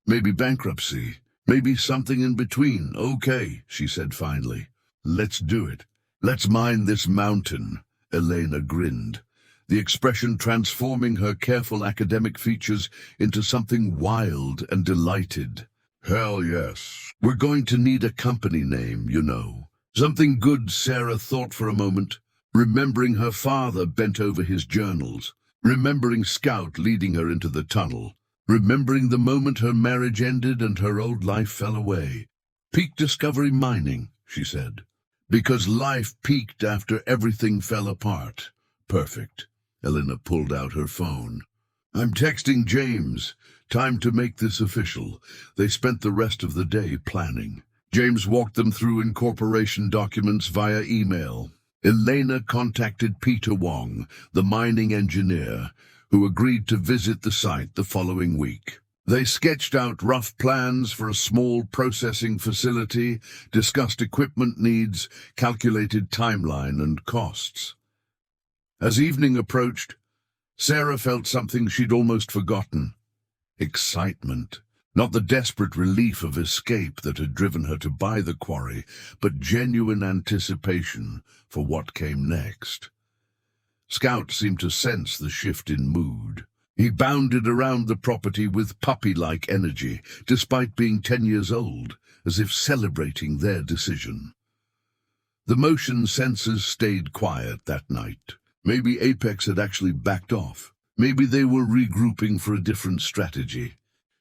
Maybe bankruptcy. Maybe something in between. Okay, she said finally. Let's do it. Let's mine this mountain. Elena grinned, the expression transforming her careful academic features into something wild and delighted. Hell yes. We're going to need a company name, you know. Something good. Sarah thought for a moment, remembering her father bent over his journals, remembering Scout leading her into the tunnel, remembering the moment her marriage ended and her old life fell away. Peak Discovery Mining, she said. Because life peaked after everything fell apart. Perfect. Elena pulled out her phone. I'm texting James. Time to make this official. They spent the rest of the day planning. James walked them through incorporation documents via email. Elena contacted Peter Wong, the mining engineer, who agreed to visit the site the following week. They sketched out rough plans for a small processing facility, discussed equipment needs, calculated timeline and costs. As evening approached, Sarah felt something she'd almost forgotten. Excitement. Not the desperate relief of escape that had driven her to buy the quarry, but genuine anticipation for what came next. Scout seemed to sense the shift in mood. He bounded around the property with puppy-like energy, despite being 10 years old, as if celebrating their decision. The motion sensors stayed quiet that night. Maybe Apex had actually backed off. Maybe they were regrouping for a different strategy.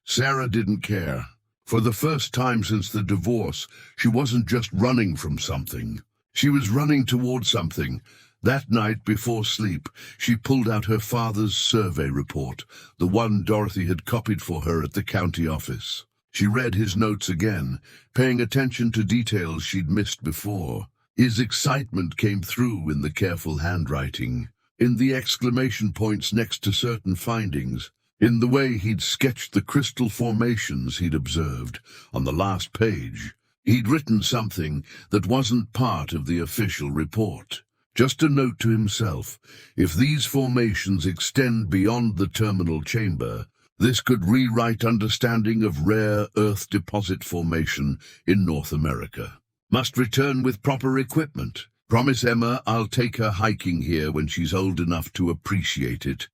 Sarah didn't care. For the first time since the divorce, she wasn't just running from something. She was running toward something. That night, before sleep, she pulled out her father's survey report, the one Dorothy had copied for her at the county office. She read his notes again, paying attention to details she'd missed before. His excitement came through in the careful handwriting, in the exclamation points next to certain findings, in the way he'd sketched the crystal formations he'd observed on the last page. He'd written something that wasn't part of the official report. Just a note to himself: if these formations extend beyond the terminal chamber, this could rewrite understanding of rare earth deposit formation in North America. Must return with proper equipment. Promise Emma I'll take her hiking here when she's old enough to appreciate it.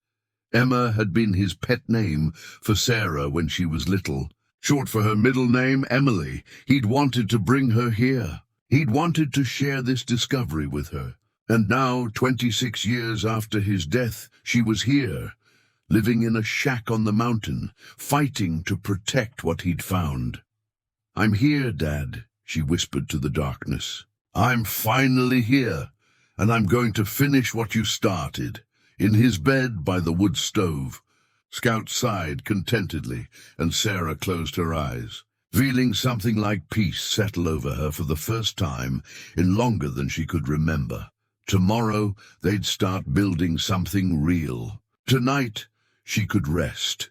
Emma had been his pet name for Sarah when she was little. Short for her middle name, Emily. He'd wanted to bring her here. He'd wanted to share this discovery with her. And now, 26 years after his death, she was here, living in a shack on the mountain, fighting to protect what he'd found. I'm here, Dad, she whispered to the darkness. I'm finally here, and I'm going to finish what you started. In his bed by the wood stove, Scout sighed contentedly, and Sarah closed her eyes, feeling something like peace settle over her for the first time in longer than she could remember. Tomorrow they'd start building something real. Tonight she could rest.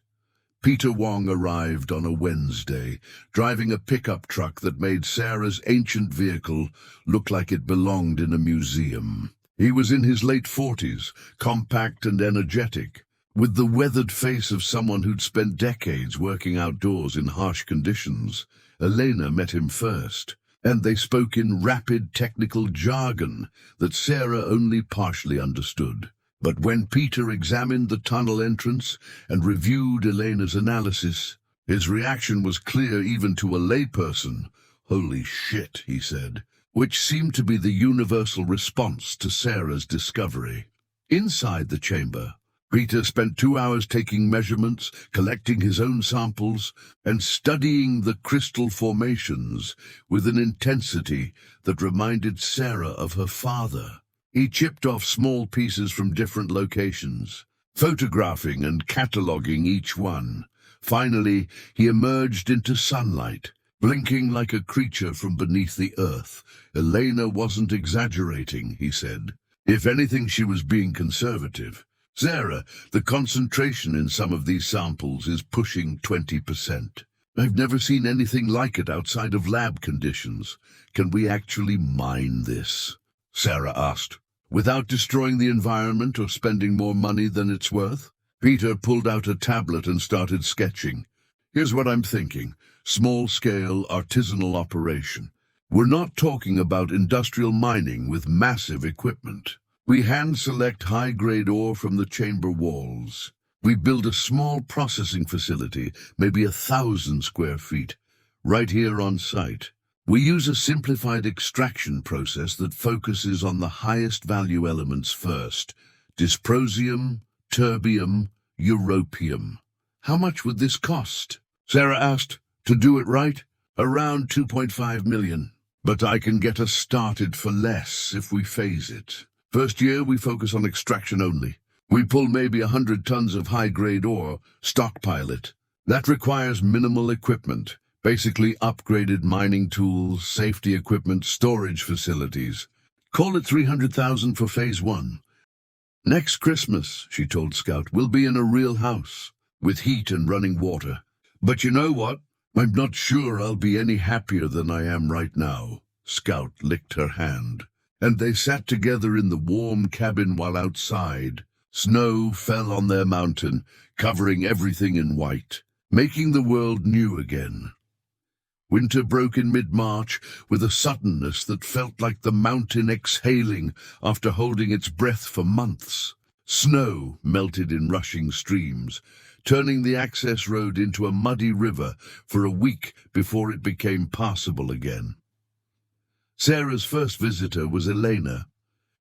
Peter Wong arrived on a Wednesday, driving a pickup truck that made Sarah's ancient vehicle look like it belonged in a museum. He was in his late 40s, compact and energetic, with the weathered face of someone who'd spent decades working outdoors in harsh conditions. Elena met him first, and they spoke in rapid technical jargon that Sarah only partially understood. But when Peter examined the tunnel entrance and reviewed Elena's analysis, his reaction was clear even to a layperson. Holy shit, he said, which seemed to be the universal response to Sarah's discovery. Inside the chamber, Peter spent 2 hours taking measurements, collecting his own samples, and studying the crystal formations with an intensity that reminded Sarah of her father. He chipped off small pieces from different locations, photographing and cataloguing each one. Finally, he emerged into sunlight, blinking like a creature from beneath the earth. Elena wasn't exaggerating, he said. If anything, she was being conservative. Sarah, the concentration in some of these samples is pushing 20%. I've never seen anything like it outside of lab conditions. Can we actually mine this? Sarah asked. Without destroying the environment or spending more money than it's worth? Peter pulled out a tablet and started sketching. Here's what I'm thinking. Small-scale, artisanal operation. We're not talking about industrial mining with massive equipment. We hand-select high-grade ore from the chamber walls. We build a small processing facility, maybe 1,000 square feet, right here on site. We use a simplified extraction process that focuses on the highest value elements first. Dysprosium, terbium, europium. How much would this cost? Sarah asked. To do it right? Around 2.5 million. But I can get us started for less if we phase it. First year, we focus on extraction only. We pull maybe 100 tons of high-grade ore, stockpile it. That requires minimal equipment, basically upgraded mining tools, safety equipment, storage facilities. Call it 300,000 for phase 1. Next Christmas, she told Scout, we'll be in a real house, with heat and running water. But you know what? I'm not sure I'll be any happier than I am right now. Scout licked her hand, and they sat together in the warm cabin while outside. Snow fell on their mountain, covering everything in white, making the world new again. Winter broke in mid-March with a suddenness that felt like the mountain exhaling after holding its breath for months. Snow melted in rushing streams, turning the access road into a muddy river for a week before it became passable again. Sarah's first visitor was Elena,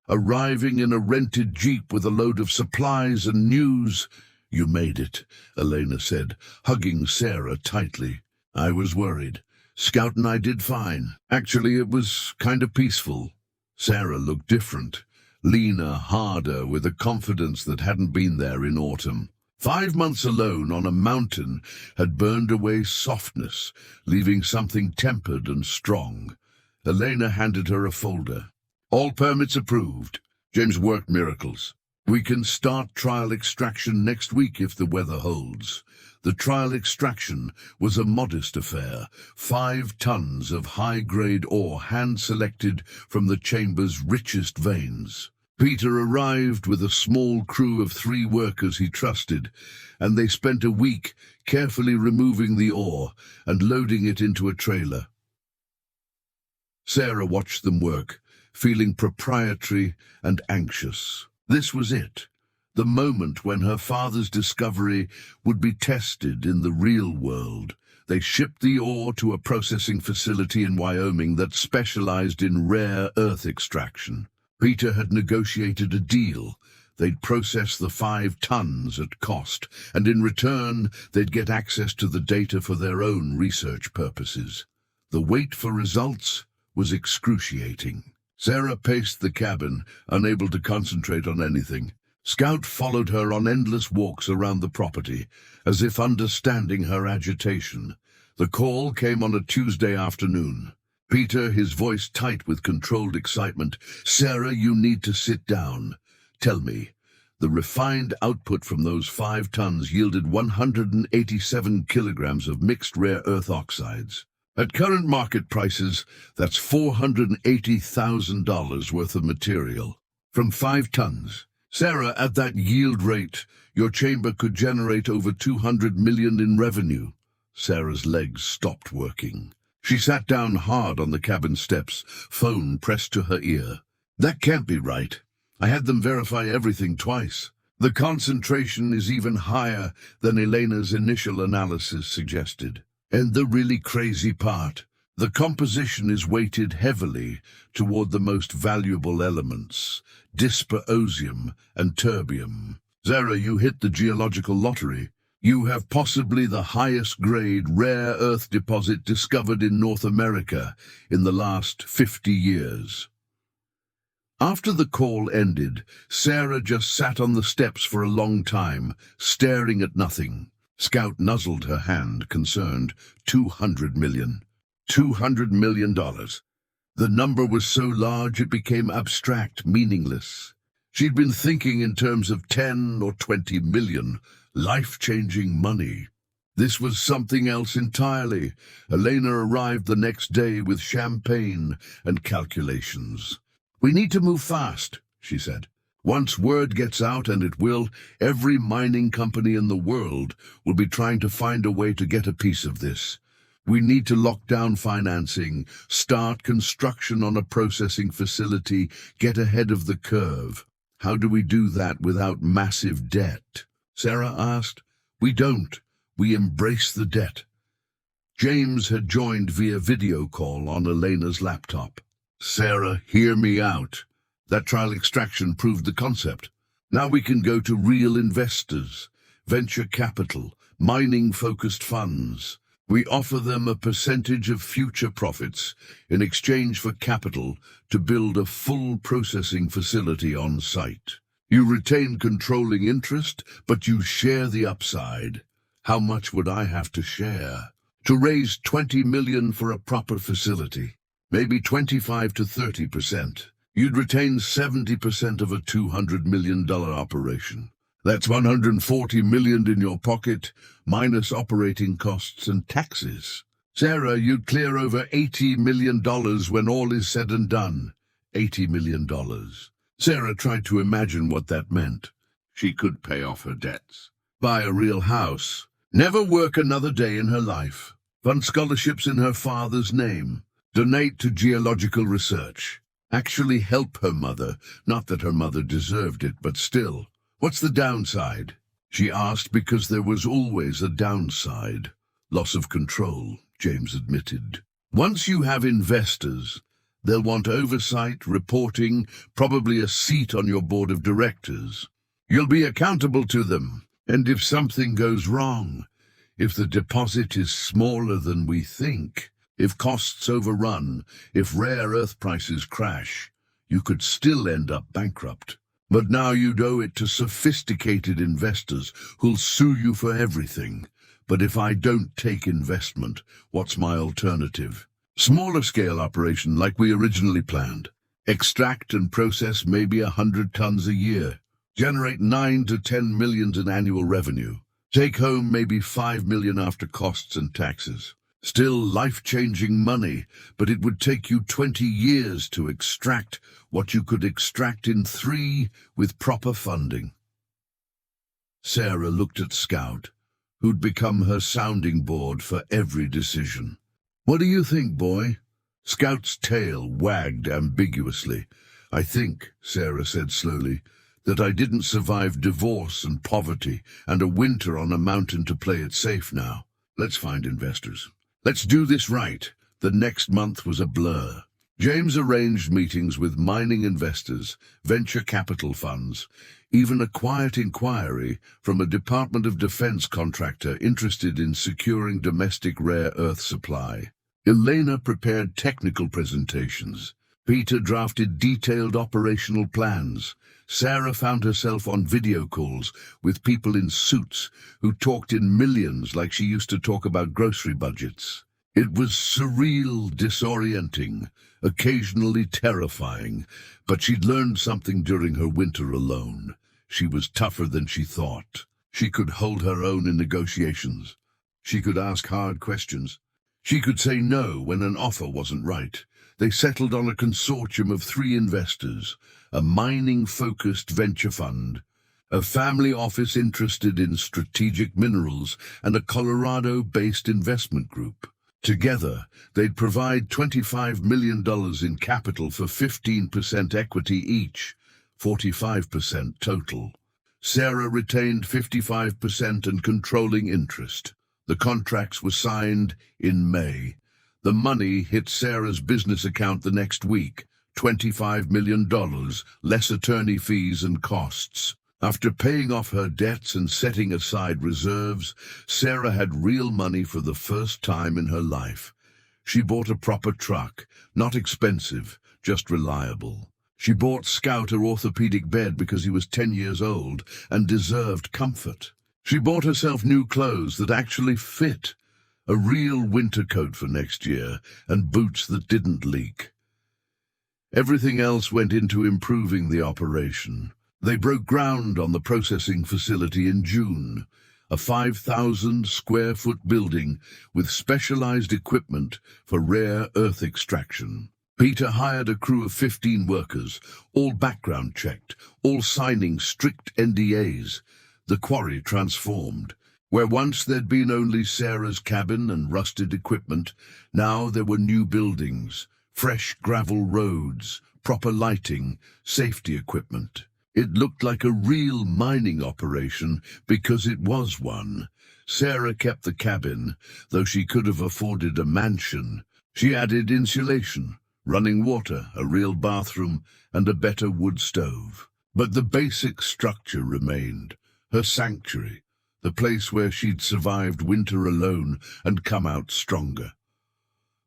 arriving in a rented jeep with a load of supplies and news. You made it, Elena said, hugging Sarah tightly. I was worried. Scout and I did fine. Actually, it was kind of peaceful. Sarah looked different, leaner, harder, with a confidence that hadn't been there in autumn. 5 months alone on a mountain had burned away softness, leaving something tempered and strong. Elena handed her a folder. All permits approved. James worked miracles. We can start trial extraction next week if the weather holds. The trial extraction was a modest affair. 5 tons of high-grade ore hand-selected from the chamber's richest veins. Peter arrived with a small crew of 3 workers he trusted, and they spent a week carefully removing the ore and loading it into a trailer. Sarah watched them work, feeling proprietary and anxious. This was it, the moment when her father's discovery would be tested in the real world. They shipped the ore to a processing facility in Wyoming that specialized in rare earth extraction. Peter had negotiated a deal. They'd process the 5 tons at cost, and in return, they'd get access to the data for their own research purposes. The wait for results was excruciating. Sarah paced the cabin, unable to concentrate on anything. Scout followed her on endless walks around the property, as if understanding her agitation. The call came on a Tuesday afternoon. Peter, his voice tight with controlled excitement. Sarah, you need to sit down. Tell me, the refined output from those 5 tons yielded 187 kilograms of mixed rare earth oxides. At current market prices, that's $480,000 worth of material. From 5 tons. Sarah, at that yield rate, your chamber could generate over $200 million in revenue. Sarah's legs stopped working. She sat down hard on the cabin steps, phone pressed to her ear. That can't be right. I had them verify everything twice. The concentration is even higher than Elena's initial analysis suggested. And the really crazy part, the composition is weighted heavily toward the most valuable elements, dysprosium and terbium. Sarah, you hit the geological lottery. You have possibly the highest grade rare earth deposit discovered in North America in the last 50 years. After the call ended, Sarah just sat on the steps for a long time, staring at nothing. Scout nuzzled her hand, concerned. $200 million. $200 million. The number was so large it became abstract, meaningless. She'd been thinking in terms of 10 or 20 million, life-changing money. This was something else entirely. Elena arrived the next day with champagne and calculations. "We need to move fast," she said. "Once word gets out, and it will, every mining company in the world will be trying to find a way to get a piece of this. We need to lock down financing, start construction on a processing facility, get ahead of the curve." "How do we do that without massive debt?" Sarah asked. "We don't. We embrace the debt." James had joined via video call on Elena's laptop. "Sarah, hear me out. That trial extraction proved the concept. Now we can go to real investors, venture capital, mining-focused funds. We offer them a percentage of future profits in exchange for capital to build a full processing facility on site. You retain controlling interest, but you share the upside." "How much would I have to share?" "To raise 20 million for a proper facility, maybe 25 to 30%. You'd retain 70% of a $200 million operation. That's 140 million in your pocket, minus operating costs and taxes. Sarah, you'd clear over $80 million when all is said and done." $80 million. Sarah tried to imagine what that meant. She could pay off her debts, buy a real house, never work another day in her life, fund scholarships in her father's name, donate to geological research, actually help her mother. Not that her mother deserved it, but still. "What's the downside?" she asked, because there was always a downside. "Loss of control," James admitted. "Once you have investors, they'll want oversight, reporting, probably a seat on your board of directors. You'll be accountable to them. And if something goes wrong, if the deposit is smaller than we think, if costs overrun, if rare earth prices crash, you could still end up bankrupt. But now you'd owe it to sophisticated investors who'll sue you for everything. But if I don't take investment, what's my alternative? Smaller scale operation like we originally planned. Extract and process maybe 100 tons a year. Generate 9 to 10 million in annual revenue. Take home maybe 5 million after costs and taxes. Still life-changing money, but it would take you 20 years to extract what you could extract in 3 with proper funding." Sarah looked at Scout, who'd become her sounding board for every decision. "What do you think, boy?" Scout's tail wagged ambiguously. "I think," Sarah said slowly, "that I didn't survive divorce and poverty and a winter on a mountain to play it safe now. Let's find investors. Let's do this right." The next month was a blur. James arranged meetings with mining investors, venture capital funds, even a quiet inquiry from a Department of Defense contractor interested in securing domestic rare earth supply. Elena prepared technical presentations. Peter drafted detailed operational plans. Sarah found herself on video calls with people in suits who talked in millions like she used to talk about grocery budgets. It was surreal, disorienting, occasionally terrifying, but she'd learned something during her winter alone. She was tougher than she thought. She could hold her own in negotiations. She could ask hard questions. She could say no when an offer wasn't right. They settled on a consortium of 3 investors, a mining-focused venture fund, a family office interested in strategic minerals, and a Colorado-based investment group. Together, they'd provide $25 million in capital for 15% equity each, 45% total. Sarah retained 55% and controlling interest. The contracts were signed in May. The money hit Sarah's business account the next week, $25 million, less attorney fees and costs. After paying off her debts and setting aside reserves, Sarah had real money for the first time in her life. She bought a proper truck, not expensive, just reliable. She bought Scout an orthopedic bed because he was 10 years old and deserved comfort. She bought herself new clothes that actually fit, a real winter coat for next year, and boots that didn't leak. Everything else went into improving the operation. They broke ground on the processing facility in June, a 5,000-square-foot building with specialized equipment for rare earth extraction. Peter hired a crew of 15 workers, all background checked, all signing strict NDAs. The quarry transformed. Where once there'd been only Sarah's cabin and rusted equipment, now there were new buildings, fresh gravel roads, proper lighting, safety equipment. It looked like a real mining operation because it was one. Sarah kept the cabin, though she could have afforded a mansion. She added insulation, running water, a real bathroom, and a better wood stove. But the basic structure remained, her sanctuary, the place where she'd survived winter alone and come out stronger.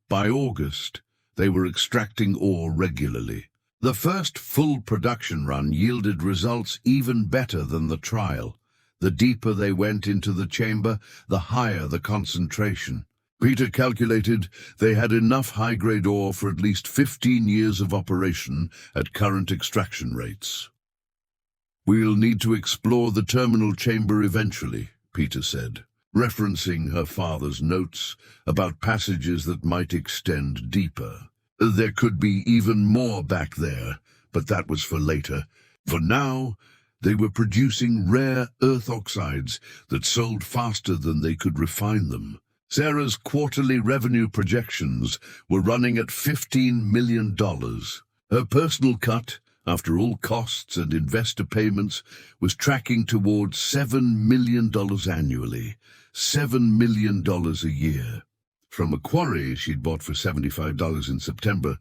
By August, they were extracting ore regularly. The first full production run yielded results even better than the trial. The deeper they went into the chamber, the higher the concentration. Peter calculated they had enough high-grade ore for at least 15 years of operation at current extraction rates. "We'll need to explore the terminal chamber eventually," Peter said, referencing her father's notes about passages that might extend deeper. There could be even more back there, but that was for later. For now, they were producing rare earth oxides that sold faster than they could refine them. Sarah's quarterly revenue projections were running at $15 million. Her personal cut, after all costs and investor payments, was tracking towards $7 million annually, $7 million a year. From a quarry she'd bought for $75 in September,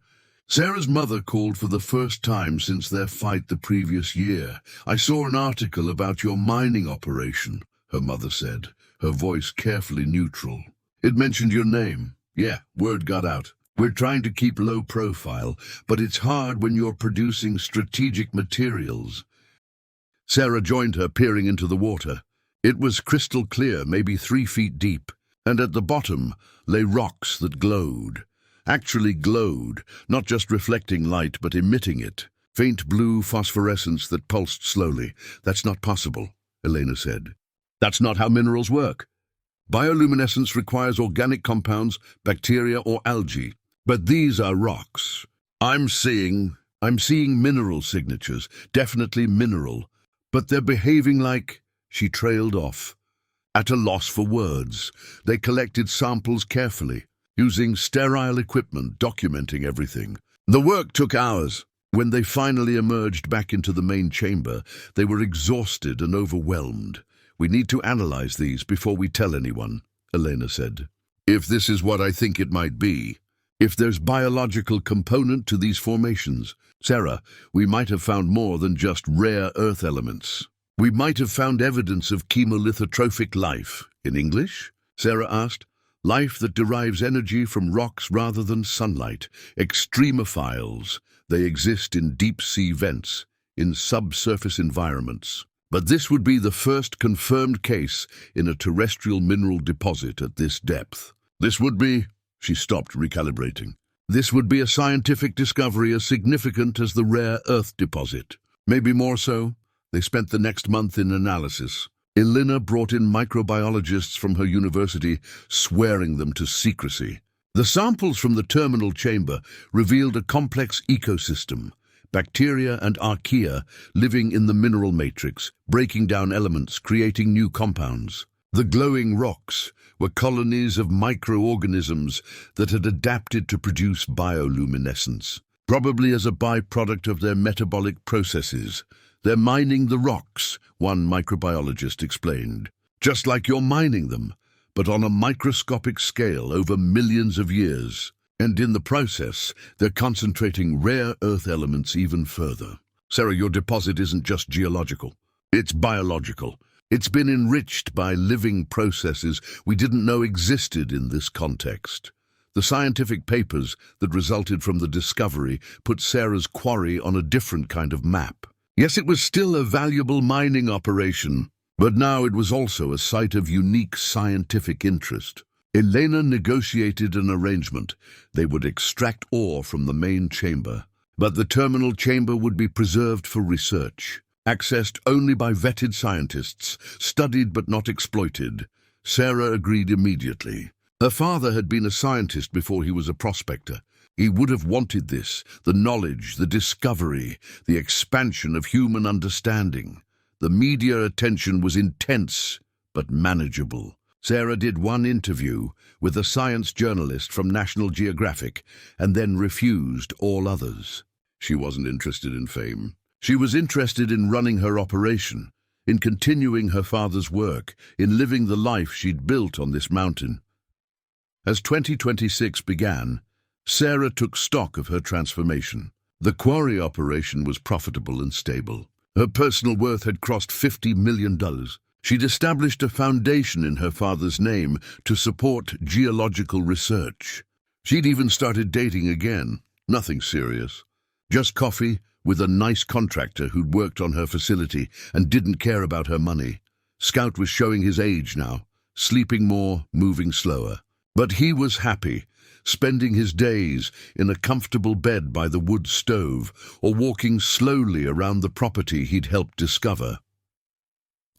Sarah's mother called for the first time since their fight the previous year. "I saw an article about your mining operation," her mother said, her voice carefully neutral. "It mentioned your name. Yeah, word got out. We're trying to keep low profile, but it's hard when you're producing strategic materials." Sarah joined her, peering into the water. It was crystal clear, maybe 3 feet deep, and at the bottom lay rocks that glowed. Actually glowed, not just reflecting light, but emitting it. Faint blue phosphorescence that pulsed slowly. "That's not possible," Elena said. "That's not how minerals work. Bioluminescence requires organic compounds, bacteria or algae. But these are rocks. I'm seeing mineral signatures, definitely mineral. But they're behaving like..." She trailed off, at a loss for words. They collected samples carefully, using sterile equipment, documenting everything. The work took hours. When they finally emerged back into the main chamber, they were exhausted and overwhelmed. "We need to analyze these before we tell anyone," Elena said. "If this is what I think it might be, if there's biological component to these formations, Sarah, we might have found more than just rare earth elements. We might have found evidence of chemolithotrophic life." "In English?" Sarah asked. "Life that derives energy from rocks rather than sunlight. Extremophiles. They exist in deep-sea vents, in subsurface environments. But this would be the first confirmed case in a terrestrial mineral deposit at this depth. This would be..." She stopped, recalibrating. "This would be a scientific discovery as significant as the rare earth deposit. Maybe more so." They spent the next month in analysis. Elena brought in microbiologists from her university, swearing them to secrecy. The samples from the terminal chamber revealed a complex ecosystem, bacteria and archaea living in the mineral matrix, breaking down elements, creating new compounds. The glowing rocks were colonies of microorganisms that had adapted to produce bioluminescence, probably as a byproduct of their metabolic processes. "They're mining the rocks," one microbiologist explained. "Just like you're mining them, but on a microscopic scale over millions of years. And in the process, they're concentrating rare earth elements even further. Sarah, your deposit isn't just geological. It's biological. It's been enriched by living processes we didn't know existed in this context." The scientific papers that resulted from the discovery put Sarah's quarry on a different kind of map. Yes, it was still a valuable mining operation, but now it was also a site of unique scientific interest. Elena negotiated an arrangement. They would extract ore from the main chamber, but the terminal chamber would be preserved for research, accessed only by vetted scientists, studied but not exploited. Sarah agreed immediately. Her father had been a scientist before he was a prospector. He would have wanted this, the knowledge, the discovery, the expansion of human understanding. The media attention was intense, but manageable. Sarah did one interview with a science journalist from National Geographic and then refused all others. She wasn't interested in fame. She was interested in running her operation, in continuing her father's work, in living the life she'd built on this mountain. As 2026 began, Sarah took stock of her transformation. The Quarry operation was profitable and stable. Her personal worth had crossed $50 million. She'd established a foundation in her father's name to support geological research. She'd even started dating again. Nothing serious. Just coffee with a nice contractor who'd worked on her facility and didn't care about her money. Scout was showing his age now, sleeping more, moving slower. But he was happy, spending his days in a comfortable bed by the wood stove or walking slowly around the property he'd helped discover.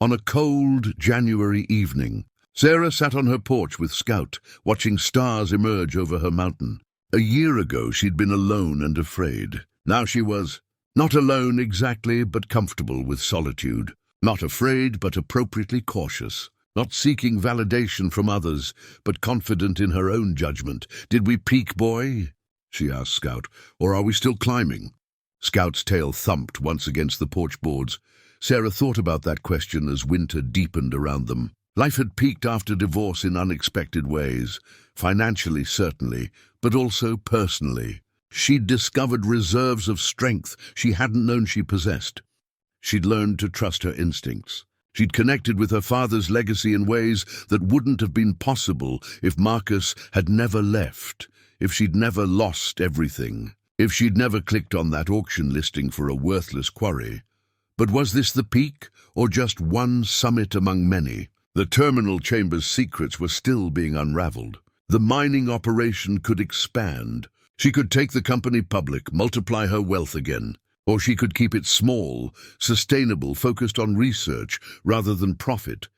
On a cold January evening, Sarah sat on her porch with Scout, watching stars emerge over her mountain. A year ago she'd been alone and afraid. Now she was not alone exactly, but comfortable with solitude. Not afraid, but appropriately cautious. Not seeking validation from others, but confident in her own judgment. "Did we peak, boy?" she asked Scout, "or are we still climbing?" Scout's tail thumped once against the porch boards. Sarah thought about that question as winter deepened around them. Life had peaked after divorce in unexpected ways, financially certainly, but also personally. She'd discovered reserves of strength she hadn't known she possessed. She'd learned to trust her instincts. She'd connected with her father's legacy in ways that wouldn't have been possible if Marcus had never left, if she'd never lost everything, if she'd never clicked on that auction listing for a worthless quarry. But was this the peak, or just one summit among many? The terminal chamber's secrets were still being unraveled. The mining operation could expand. She could take the company public, multiply her wealth again. Or she could keep it small, sustainable, focused on research rather than profit.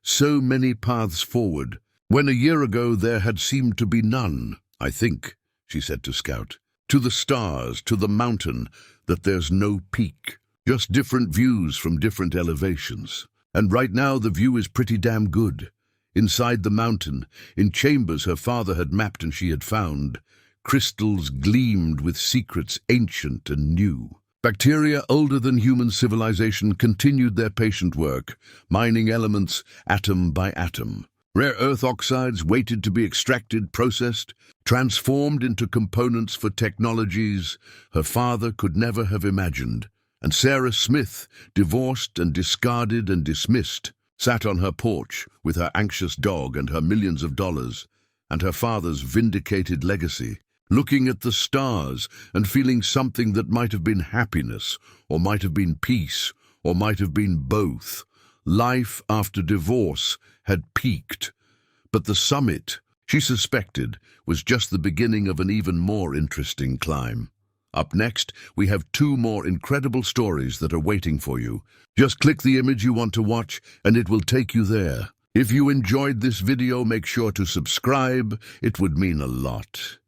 So many paths forward, when a year ago there had seemed to be none. "I think," she said to Scout, "to the stars, to the mountain, that there's no peak. Just different views from different elevations. And right now the view is pretty damn good. Inside the mountain, in chambers her father had mapped and she had found, crystals gleamed with secrets ancient and new. Bacteria older than human civilization continued their patient work, mining elements atom by atom. Rare earth oxides waited to be extracted, processed, transformed into components for technologies her father could never have imagined. And Sarah Smith, divorced and discarded and dismissed, sat on her porch with her anxious dog and her millions of dollars and her father's vindicated legacy, looking at the stars and feeling something that might have been happiness, or might have been peace, or might have been both. Life after divorce had peaked, but the summit, she suspected, was just the beginning of an even more interesting climb. Up next, we have 2 more incredible stories that are waiting for you. Just click the image you want to watch, and it will take you there. If you enjoyed this video, make sure to subscribe. It would mean a lot.